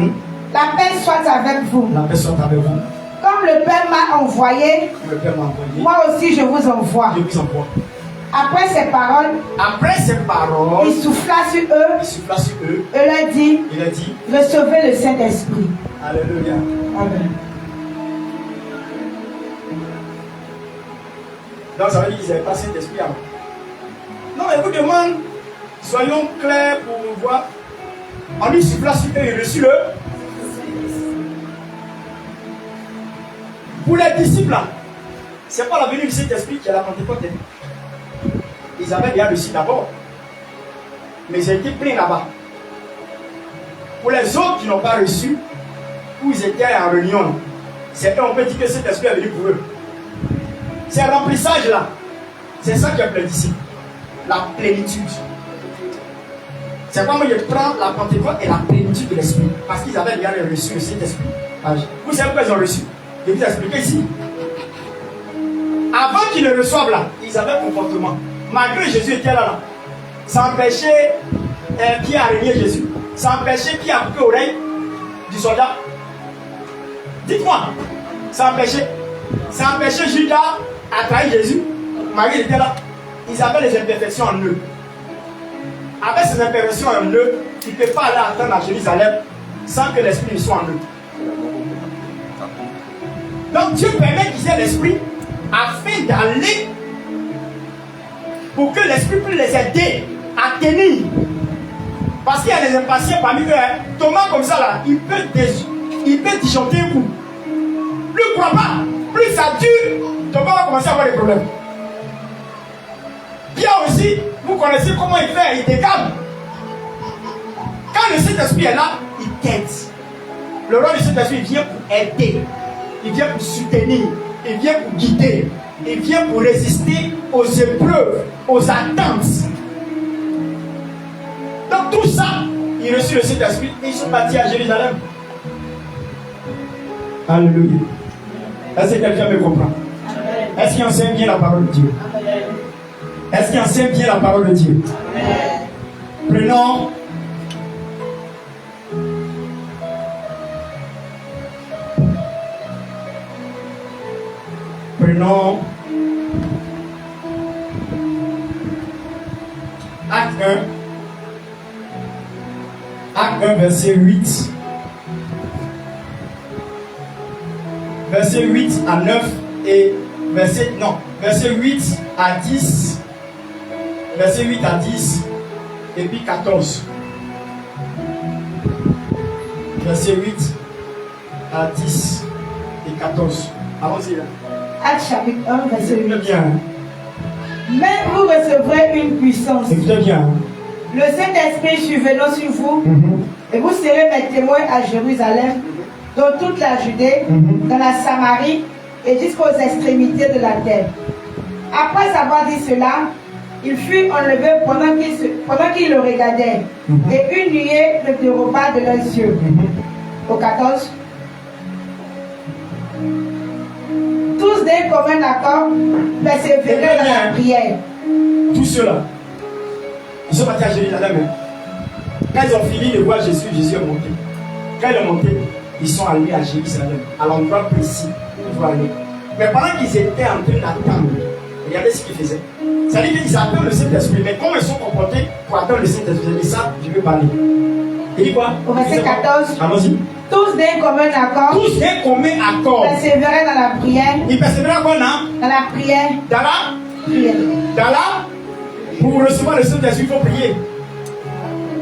La paix soit avec vous. La paix soit avec vous. Comme le Père m'a envoyé, moi aussi je vous envoie. Après ces paroles, il souffla sur eux, et leur dit, recevez le Saint-Esprit. Alléluia. Amen. Donc ça veut dire qu'ils n'avaient pas Saint-Esprit avant. Non, mais vous demande, soyons clairs pour voir. On lui souffla sur eux et reçut le. Pour les disciples, ce n'est pas la venue du Saint-Esprit qui est la Pentecôte. Ils avaient déjà reçu d'abord. Mais ils étaient pleins là-bas. Pour les autres qui n'ont pas reçu, où ils étaient en réunion, c'est on peut dire que cet esprit est venu pour eux. C'est un remplissage là. C'est ça qui appelle les disciples. La plénitude. C'est comme ils prennent la Pentecôte et la plénitude de l'esprit. Parce qu'ils avaient déjà reçu le Saint-Esprit. Vous savez pourquoi ils ont reçu? Je vais vous expliquer ici. Avant qu'ils le reçoivent là, ils avaient un comportement. Malgré Jésus était là. Ça empêchait Pierre à régner Jésus. Ça empêchait Pierre à couper l'oreille du soldat. Dites-moi, ça empêchait Judas à trahir Jésus. Marie était là. Ils avaient les imperfections en eux. Avec ces imperfections en eux, ils ne peuvent pas aller attendre à Jérusalem sans que l'esprit ne soit en eux. Donc Dieu permet qu'ils aient l'esprit afin d'aller pour que l'esprit puisse les aider à tenir. Parce qu'il y a des impatients parmi eux. Thomas comme ça là, il peut disjoncter un coup. Plus il ne croit pas, plus ça dure, Thomas va commencer à avoir des problèmes. Pierre aussi, vous connaissez comment il fait, il décale. Quand le Saint-Esprit est là, il t'aide. Le rôle du Saint-Esprit vient pour aider. Il vient pour soutenir, il vient pour guider, il vient pour résister aux épreuves, aux attentes. Dans tout ça, il reçut le Saint-Esprit et ils sont partis à Jérusalem. Alléluia. Est-ce que quelqu'un me comprend? Est-ce qu'il enseigne bien la parole de Dieu? Est-ce qu'il enseigne bien la parole de Dieu? Prenons Acte 1, verset 8. Verset 8 à 9 et verset 8 à 10. Verset 8 à 10 et puis 14. Verset 8 à 10 et 14. Allons-y là. Acte chapitre 1, verset 8. Bien. Mais vous recevrez une puissance. Écoutez bien. Le Saint-Esprit survenant sur vous, et vous serez mes témoins à Jérusalem, dans toute la Judée, dans la Samarie et jusqu'aux extrémités de la terre. Après avoir dit cela, il fut enlevé pendant qu'il le regardait, et une nuée le déroba de leurs yeux. Au 14. Tous d'un commun accord persévéraient dans la prière. Tous ceux-là, ils sont partis à Jérusalem. Quand ils ont fini de voir Jésus, Jésus est monté. Quand il est monté, ils sont allés à Jérusalem, à l'endroit précis où il faut aller. Mais pendant qu'ils étaient en train d'attendre, regardez ce qu'ils faisaient. Ça veut dire qu'ils attendent le Saint-Esprit, mais comment ils sont comportés pour attendre le Saint-Esprit? Et ça, je vais parler. Il dit quoi? Au verset 14. Allons-y. Tous d'un commun accord. Tous d'un commun accord. Persévéraient dans la prière. Ils persévéraient quoi, non? Dans la prière. Dans la prière. Dans la pour recevoir le Saint-Esprit, il faut prier.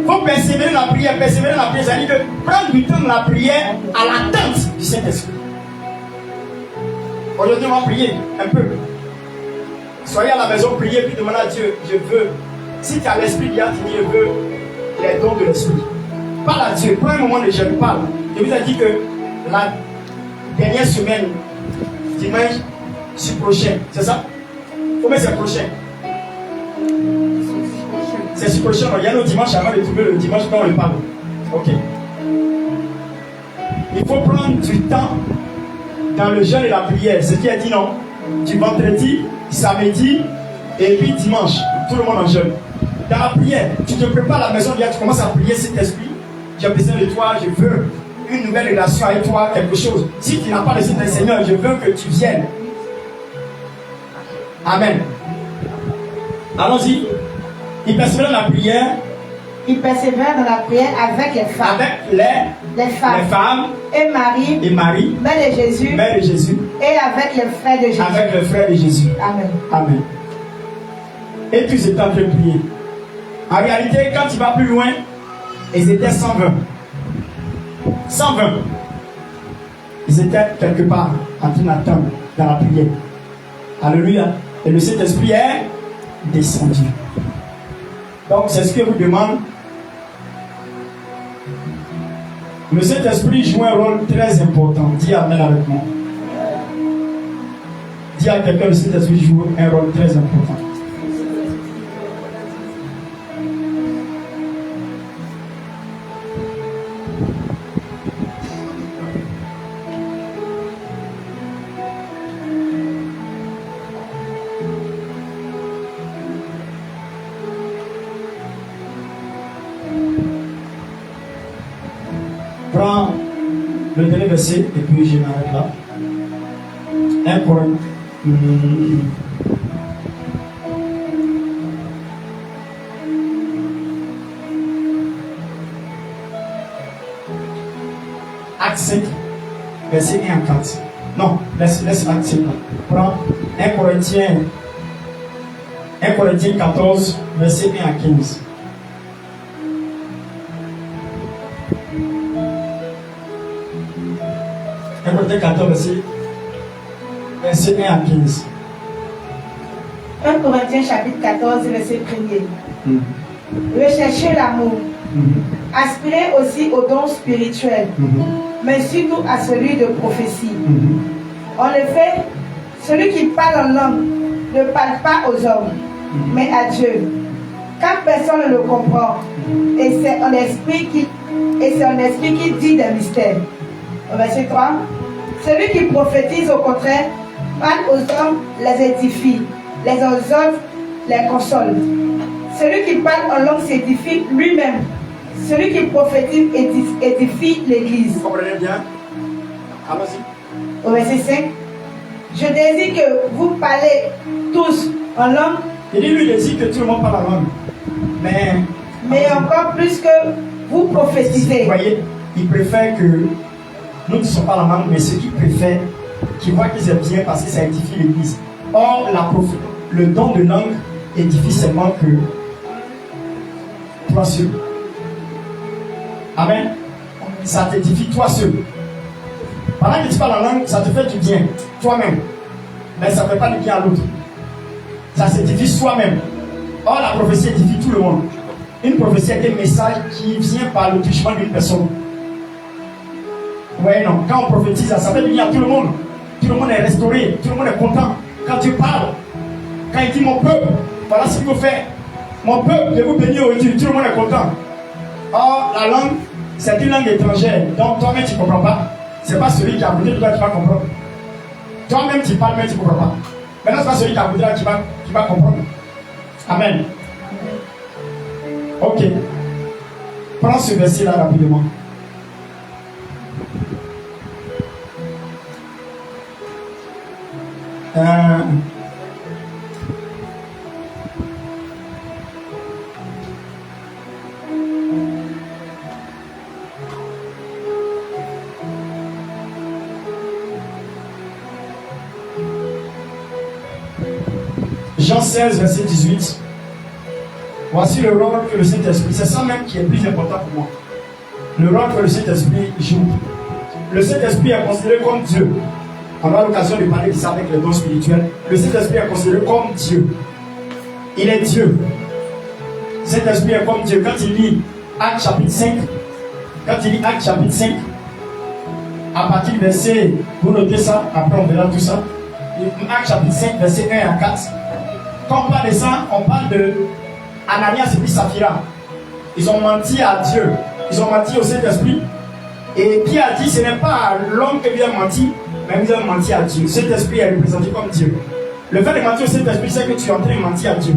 Il faut persévérer dans la prière. Persévérer dans la prière, ça veut dire que prendre du temps dans la prière à l'attente du Saint-Esprit. Aujourd'hui, on va prier un peu. Soyez à la maison, priez, puis demandez à Dieu, je veux. Si tu as l'esprit, tu dis, je veux les dons de l'esprit. Parle à Dieu. Prends un moment de jeûne, parle. Je vous ai dit que la dernière semaine, dimanche, c'est prochain. C'est ça? Combien c'est prochain? C'est ce prochain. Il y a nos dimanches avant de trouver le dimanche quand on le parle. Ok. Il faut prendre du temps dans le jeûne et la prière. Ce qui est dit non. Du vendredi, samedi et puis dimanche. Tout le monde en jeûne. Dans la prière, tu te prépares à la maison, tu commences à prier cet esprit. J'ai besoin de toi, je veux une nouvelle relation avec toi, quelque chose. Si tu n'as pas le Seigneur, je veux que tu viennes. Amen. Allons-y. Il persévère dans la prière. Il persévère dans la prière avec les femmes. Avec les femmes. Et Marie. Mère de Jésus. Et avec les frères de Jésus. Avec les frères de Jésus. Amen. Amen. Et tous étaient en train de prier. En réalité, quand tu vas plus loin, ils étaient 120. 120. Ils étaient quelque part en train d'attendre dans la prière. Alléluia. Et le Saint-Esprit est descendu. Donc, c'est ce que vous demande. Le Saint-Esprit joue un rôle très important. Dis Amen avec moi. Dis à quelqu'un, le Saint-Esprit joue un rôle très important. Prends le dernier verset et puis je m'arrête là. 1 Corinthiens. Acte 5, verset 1 à 4. Non, laisse Acte 5. Prends 1 Corinthiens 14, verset 1 à 15. 1 Corinthiens 14, verset 1 à 15. 1 Corinthiens chapitre 14, verset 1er. Recherchez l'amour. Aspirez aussi aux dons spirituels, mais surtout à celui de prophétie. En effet, celui qui parle en langue ne parle pas aux hommes, mais à Dieu, car personne ne le comprend. Et c'est un esprit qui dit des mystères. Au verset 3, celui qui prophétise au contraire parle aux hommes, les édifie, les exhorte, les console. Celui qui parle en langue s'édifie lui-même. Celui qui prophétise édifie l'église. Vous comprenez bien? Allons-y. Au verset 5, je désire que vous parlez tous en langue. Il dit lui désire que tout le monde parle en langue. Mais encore plus que vous prophétisez. Vous voyez, il préfère que nous ne sommes pas la langue, mais ceux qui préfèrent, qui voient qu'ils aiment bien parce que ça édifie l'église. Or, le don de langue édifie seulement que toi seul. Amen. Ça t'édifie toi seul. Pendant que tu parles la langue, ça te fait du bien, toi-même. Mais ça ne fait pas du bien à l'autre. Ça s'édifie soi-même. Or, la prophétie édifie tout le monde. Une prophétie est un message qui vient par le touchement d'une personne. Ouais, non. Quand on prophétise, ça fait du bien à tout le monde. Tout le monde est restauré. Tout le monde est content. Quand tu parles, quand il dit mon peuple, voilà ce qu'il faut faire. Mon peuple, je vous bénis aujourd'hui. Tout le monde est content. Or, la langue, c'est une langue étrangère. Donc, toi-même, tu ne comprends pas. C'est pas celui qui a voulu de toi qui va comprendre. Toi-même, tu parles, mais tu ne comprends pas. Maintenant, c'est pas celui qui a voulu qui va comprendre. Amen. Ok. Prends ce verset-là rapidement. Jean 16, verset 18. Voici le rôle que le Saint-Esprit, c'est ça même qui est plus important pour moi. Le rôle que le Saint-Esprit joue. Le Saint-Esprit est considéré comme Dieu. On aura l'occasion de parler de ça avec les dons spirituels. Le Saint-Esprit est considéré comme Dieu. Il est Dieu. Le Saint-Esprit est comme Dieu. Quand il lit Actes chapitre 5, à partir du verset, vous notez ça, après on verra tout ça. Actes chapitre 5, verset 1 à 4. Quand on parle de ça, on parle de Ananias et puis Saphira. Ils ont menti à Dieu. Ils ont menti au Saint-Esprit. Et qui a dit, ce n'est pas l'homme qui vient mentir, mais vous avez menti à Dieu. Saint-Esprit est représenté comme Dieu. Le fait de mentir au Saint-Esprit, c'est que tu es en train de mentir à Dieu.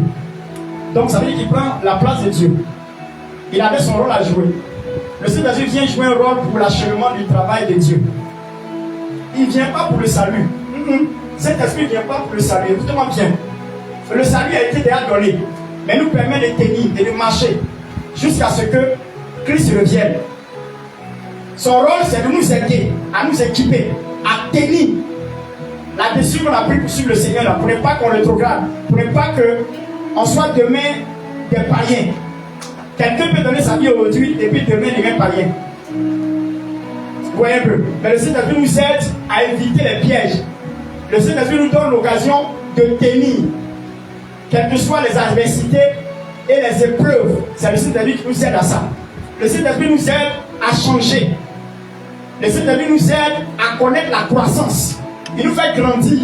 Donc ça veut dire qu'il prend la place de Dieu. Il avait son rôle à jouer. Le Saint-Esprit vient jouer un rôle pour l'achèvement du travail de Dieu. Il ne vient pas pour le salut. Saint-Esprit ne vient pas pour le salut. Écoutez-moi bien. Le salut a été déjà donné, mais nous permet de tenir et de marcher jusqu'à ce que Christ revienne. Son rôle, c'est de nous aider, à nous équiper, à tenir la décision qu'on a prise pour suivre le Seigneur, là, pour ne pas qu'on rétrograde, pour ne pas qu'on soit demain des païens. Quelqu'un peut donner sa vie aujourd'hui et puis demain il devient païen. Vous voyez un peu. Mais le Saint-Esprit nous aide à éviter les pièges. Le Saint-Esprit nous donne l'occasion de tenir. Quelles que soient les adversités et les épreuves, c'est le Saint-Esprit qui nous aide à ça. Le Saint-Esprit nous aide à changer. Le Saint-Esprit nous aide à connaître la croissance. Il nous fait grandir.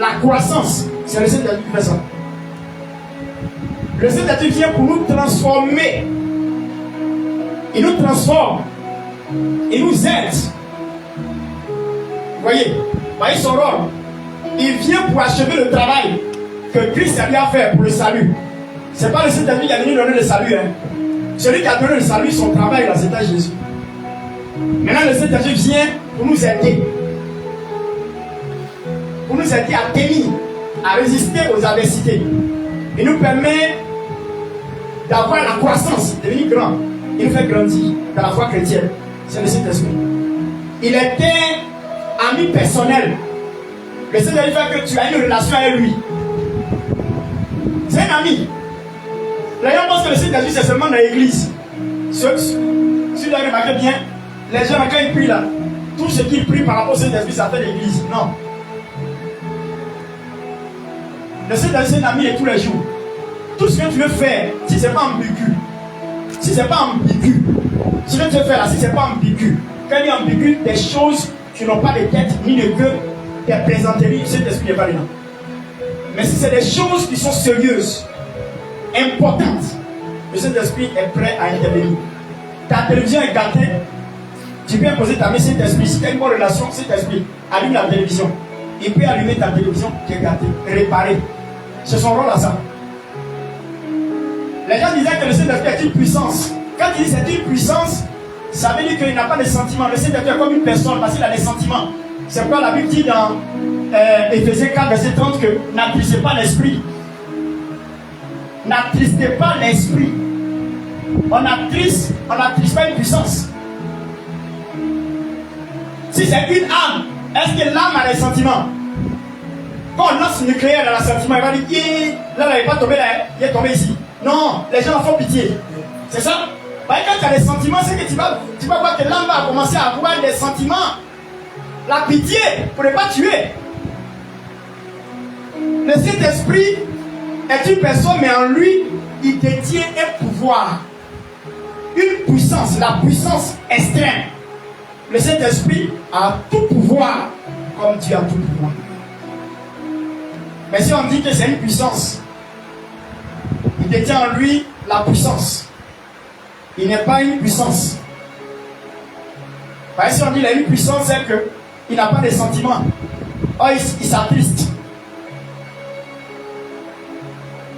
La croissance, c'est le Saint-Esprit qui fait ça. Le Saint-Esprit vient pour nous transformer. Il nous transforme. Il nous aide. Vous voyez son rôle. Il vient pour achever le travail que Christ a bien fait pour le salut. Ce n'est pas le Saint-Esprit qui a venu donner le salut. Celui qui a donné le salut, son travail, là, c'était Jésus. Maintenant, le Saint-Esprit vient pour nous aider. Pour nous aider à tenir, à résister aux adversités. Il nous permet d'avoir la croissance, de devenir grand. Il nous fait grandir dans la foi chrétienne. C'est le Saint-Esprit. Il était ami personnel. Le Saint-Esprit fait que tu as une relation avec lui. C'est un ami. Les gens pensent que le Saint-Esprit c'est seulement dans l'église. Si vous avez remarqué bien, les gens quand ils prient là, tout ce qu'ils prient par rapport au Saint-Esprit, ça fait l'église. Non. Le Saint-Esprit c'est un ami de tous les jours. Tout ce que tu veux faire, si ce n'est pas ambigu, ce que tu veux faire là, si ce n'est pas ambigu, quand il est ambigu, des choses qui n'ont pas de tête ni de queue, des plaisanteries, le Saint-Esprit n'est pas dedans. Mais si c'est des choses qui sont sérieuses, importantes, le Saint-Esprit est prêt à intervenir. Ta télévision est gâtée, tu peux imposer ta main Saint-Esprit. Si tu as une bonne relation, Saint-Esprit, allume la télévision. Il peut allumer ta télévision qui est gâtée, réparer. C'est son rôle à ça. Les gens disaient que le Saint-Esprit est une puissance. Quand il dit c'est une puissance, ça veut dire qu'il n'a pas de sentiments. Le Saint-Esprit est comme une personne parce qu'il a des sentiments. C'est pourquoi la Bible dit dans Éphésiens 4, verset 30 que n'accusez pas l'esprit. n'attristez pas l'esprit. On n'attriste pas une puissance. Si c'est une âme, est-ce que l'âme a des sentiments? Quand on lance nucléaire dans l'assentiment, il va dire, là, il n'est pas tombé là, il est tombé ici. Non, les gens en font pitié. C'est ça? Quand tu as des sentiments, c'est que tu vas voir que l'âme va commencer à avoir des sentiments. La pitié pour ne pas tuer. Le Saint-Esprit est une personne, mais en lui, il détient un pouvoir. Une puissance, la puissance extrême. Le Saint-Esprit a tout pouvoir, comme Dieu a tout pouvoir. Mais si on dit que c'est une puissance, il détient en lui la puissance. Il n'est pas une puissance. Parce que si on dit qu'il a une puissance, c'est qu'il n'a pas de sentiments. Oh, il s'attriste.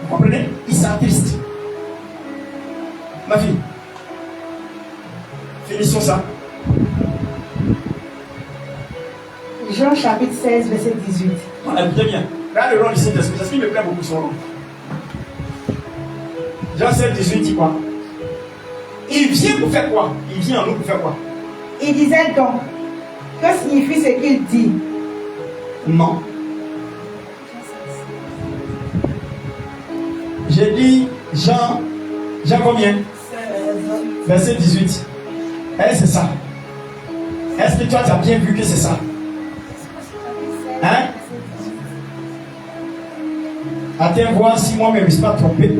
Vous comprenez? Il s'attriste. Ma fille, finissons ça. Jean chapitre 16, verset 18. Voilà, écoutez bien. Regarde le rôle du Saint-Esprit. Parce qu'il me plaît beaucoup son rôle. Jean 16, 18 dit quoi? Il vient pour faire quoi? Il vient en nous pour faire quoi? Il disait donc, que signifie ce qu'il dit? Non. J'ai dit Jean combien? 16. Verset 18. C'est ça. Est-ce que toi tu as bien vu que c'est ça? Hein? Attends voir si moi-même je ne me suis pas trompé.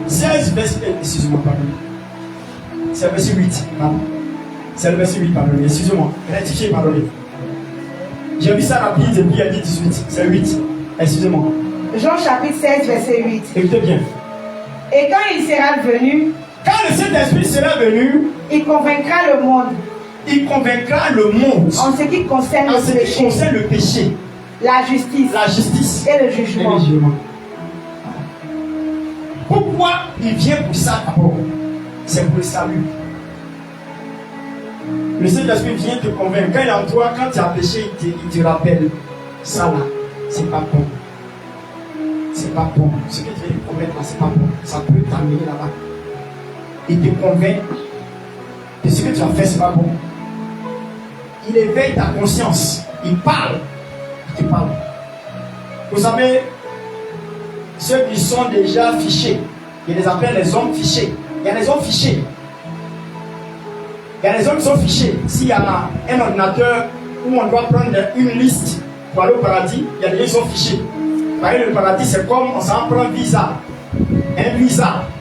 16 verset. Excusez-moi, pardon. C'est le verset 8. Pardon. C'est le verset 8, pardon. Excusez-moi. Rectifiez, pardonnez. J'ai vu ça rapide et puis il a dit 18. C'est 8. Excusez-moi. Jean chapitre 16, verset 8. Écoutez bien. Et quand il sera venu, quand le Saint-Esprit sera venu, il convaincra le monde. Il convaincra le monde. En ce qui concerne le péché. La justice. Et le jugement. Pourquoi il vient pour ça d'abord? C'est pour le salut. Le Saint-Esprit vient te convaincre. Quand il est en toi, quand tu as péché, il te rappelle. Ça là, c'est pas bon. C'est pas bon. Ce que tu viens de commettre là, c'est pas bon. Ça peut t'amener là-bas. Il te convainc que ce que tu as fait, c'est pas bon. Il éveille ta conscience. Il parle. Il te parle. Vous savez, ceux qui sont déjà fichés, il les appelle les hommes fichés. Il y a des hommes fichés. Il y a des hommes qui sont fichés. S'il y a un ordinateur où on doit prendre une liste pour aller au paradis, il y a des gens qui sont fichés. Par exemple, le paradis, c'est comme on s'en prend un visa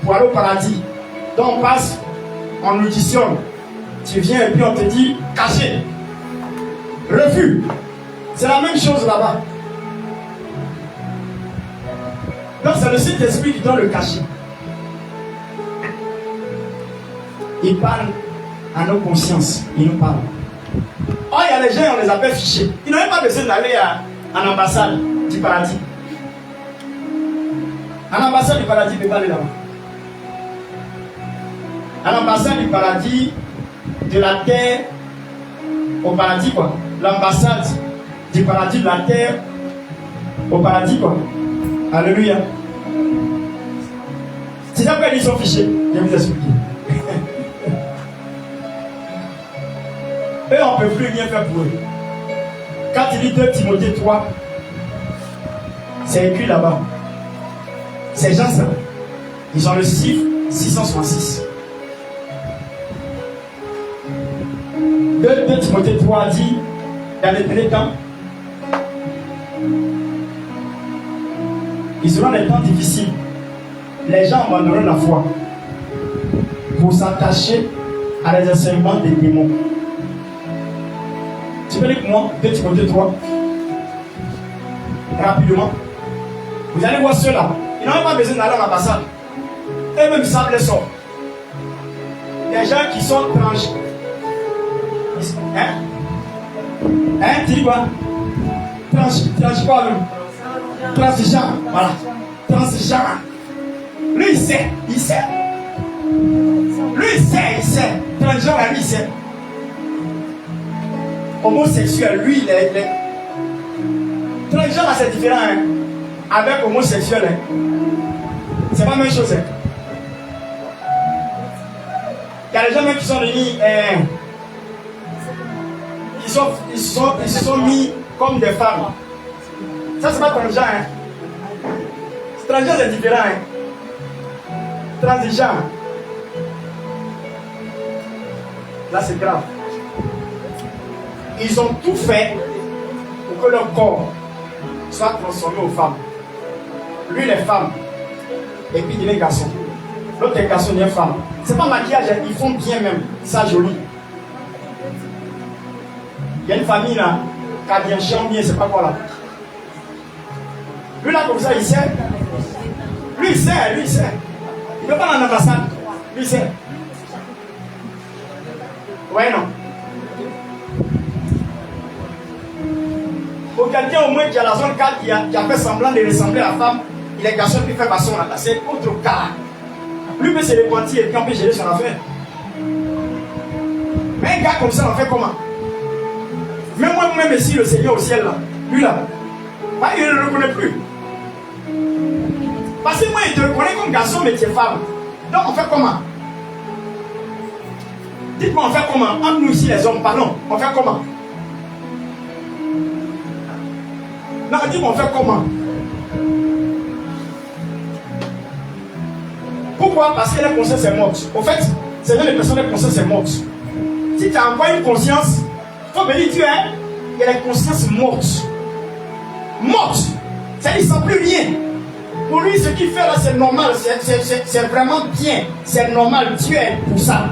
pour aller au paradis. Donc on passe, on auditionne. Tu viens et puis on te dit caché. Refus. C'est la même chose là-bas. Donc c'est le Saint-Esprit qui donne le cachet. Il parle à nos consciences. Il nous parle. Oh, il y a des gens, on les appelle fichés. Ils n'ont même pas besoin d'aller en ambassade du paradis. En ambassade du paradis, il ne peut pas aller là-bas. En ambassade du paradis, de la terre au paradis, quoi. L'ambassade du paradis, de la terre au paradis, quoi. Alléluia. C'est ça pourquoi ils sont fichés. Je vais vous expliquer. Eux, on ne peut plus rien faire pour eux. Quand il dit 2 Timothée 3, c'est écrit là-bas. Ces gens-là, ils ont le chiffre 666. 2 Timothée 3 dit, dans les derniers temps, ils auront des temps difficiles. Les gens abandonneront la foi pour s'attacher à les enseignements des démons. Tu peux lire pour moi 2 Timothée 3 rapidement. Vous allez voir ceux-là. Ils n'ont même pas besoin d'aller à l'ambassade. Eux-mêmes savent les sorts. Les gens qui sont tranchés. Tu dis quoi? Tranche quoi même? Transigeant. Voilà. Transigeant. Lui il sait. Lui il sait. Transigeant là, lui il sait. Homosexuel, lui il est. Transigeant là c'est différent. avec homosexuel, hein. C'est pas la même chose. Hein. Il y a des gens même qui sont venus, ils se sont mis comme des femmes. Ça, c'est pas transgenre. Hein. Transgenre, c'est différent. Hein. Transigeant. Là, c'est grave. Ils ont tout fait pour que leur corps soit transformé aux femmes. Lui, les femmes. Et puis, il est garçon. L'autre est garçon, il est femme. C'est pas maquillage, ils font bien même. Ça, joli. Il y a une famille là, qui a bien chambé, c'est pas quoi là. Lui là, comme ça, il sait. Lui, il sait. Il ne peut pas dans l'ambassade. Lui, il sait. Ouais, non. Pour quelqu'un au moins qui a la zone 4, qui a fait semblant de ressembler à la femme, il est garçon qui fait façon là. C'est autre cas. Lui peut se repentir et puis on peut gérer son affaire. Mais un gars comme ça, on fait comment? Même moi-même ici, le Seigneur au ciel là, lui là, il ne le reconnaît plus. Parce que moi, il te reconnaît comme garçon, mais tu es femme. Donc on fait comment? Dites-moi, on fait comment? Entre nous ici les hommes, pardon, on fait comment? Non, dis-moi, on fait comment? Pourquoi? Parce que la conscience est morte. Au fait, c'est là les personnes, la conscience est morte. Si tu as encore une conscience, il faut me dire, tu es, il y a la conscience morte. Morte. C'est-à-dire, il ne sent plus rien. Pour lui, ce qu'il fait là, c'est normal, c'est vraiment bien. C'est normal, Dieu est pour ça.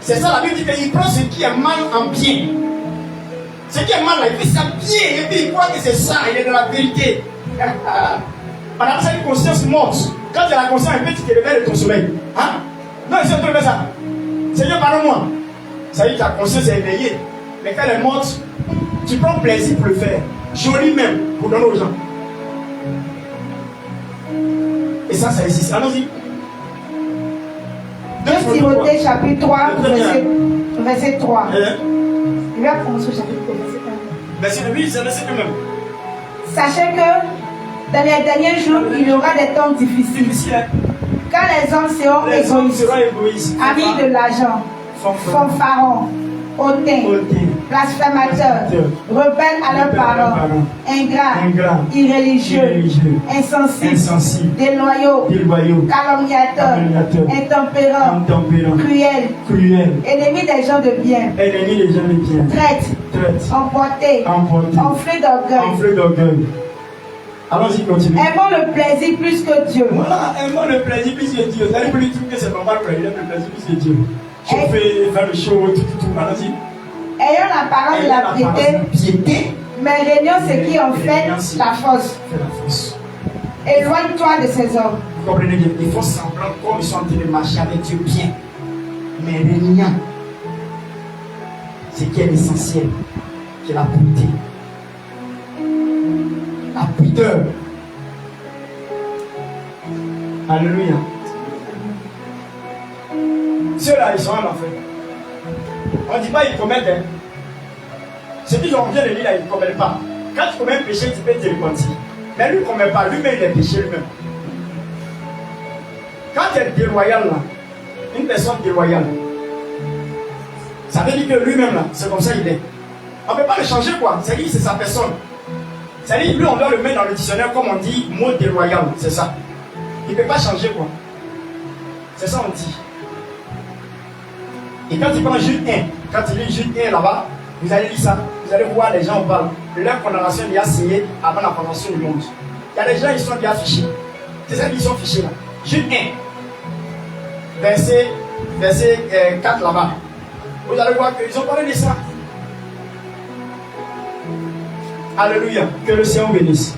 C'est ça la Bible dit qu'il prend ce qui est mal en bien. Ce qui est mal là, il fait ça bien. Et puis il croit que c'est ça, il est dans la vérité. On a ça une conscience morte. Quand tu as la conscience, un peu, tu te réveilles de ton sommeil. Hein? Non, ils ont trouvé ça. Seigneur, parle-moi. Ça veut dire que ta conscience est éveillée. Mais quand elle est morte, tu prends plaisir pour le faire. Joli même, pour donner aux gens. Et ça existe. Allons-y. 2 Timothée chapitre 3, verset 3. Il va commencer au chapitre 3, verset 1. Verset 8, c'est verset 1 même. Sachez que dans les derniers jours, il y aura des temps difficiles. Quand les hommes seront égoïstes, amis de l'argent, fanfarons, hautains, blasphémateurs, rebelles à leurs parents, ingrats, irréligieux, insensibles, déloyaux, calomniateurs, intempérants, cruels, ennemis des gens de bien, traîtres, emportés, enflés d'orgueil. Allons-y, continuez. Aimons le plaisir plus que Dieu. Voilà, aimons le plaisir plus que Dieu. Vous allez vous dire que c'est normal pour aimer le plaisir plus que Dieu. Chauffer, faire le show, tout. Allons-y. Ayons l'apparence de la piété, mais régnons ce qui en fait la force. Éloigne-toi de ces hommes. Vous comprenez bien, il faut semblant comme ils sont en train de marcher avec Dieu bien. Mais régnant ce qui est l'essentiel, qui est la pureté. La pudeur. Alléluia. Ceux-là, ils sont en enfer. On ne dit pas qu'ils commettent. Hein. Ceux qui ont bien de lui, là, ils ne commettent pas. Quand tu commets un péché, tu peux te repentir. Mais lui, il ne commet pas. Lui-même, il est péché lui-même. Quand tu es déloyal, là, une personne déloyale, ça veut dire que lui-même, là, c'est comme ça qu'il est. On ne peut pas le changer, quoi. C'est-à-dire que c'est sa personne. C'est-à-dire, lui, on doit le mettre dans le dictionnaire comme on dit mot déloyal, c'est ça. Il ne peut pas changer, quoi. C'est ça, on dit. Et quand il prend Jude 1, quand il lit Jude 1 là-bas, vous allez lire ça, vous allez voir les gens parlent. Leur condamnation est déjà signée avant la fondation du monde. Il y a des gens, ils sont déjà fichés. C'est ça qu'ils sont fichés là. Jude 1, verset 4 là-bas. Vous allez voir qu'ils ont parlé de ça. Alléluia. Que le Seigneur bénisse.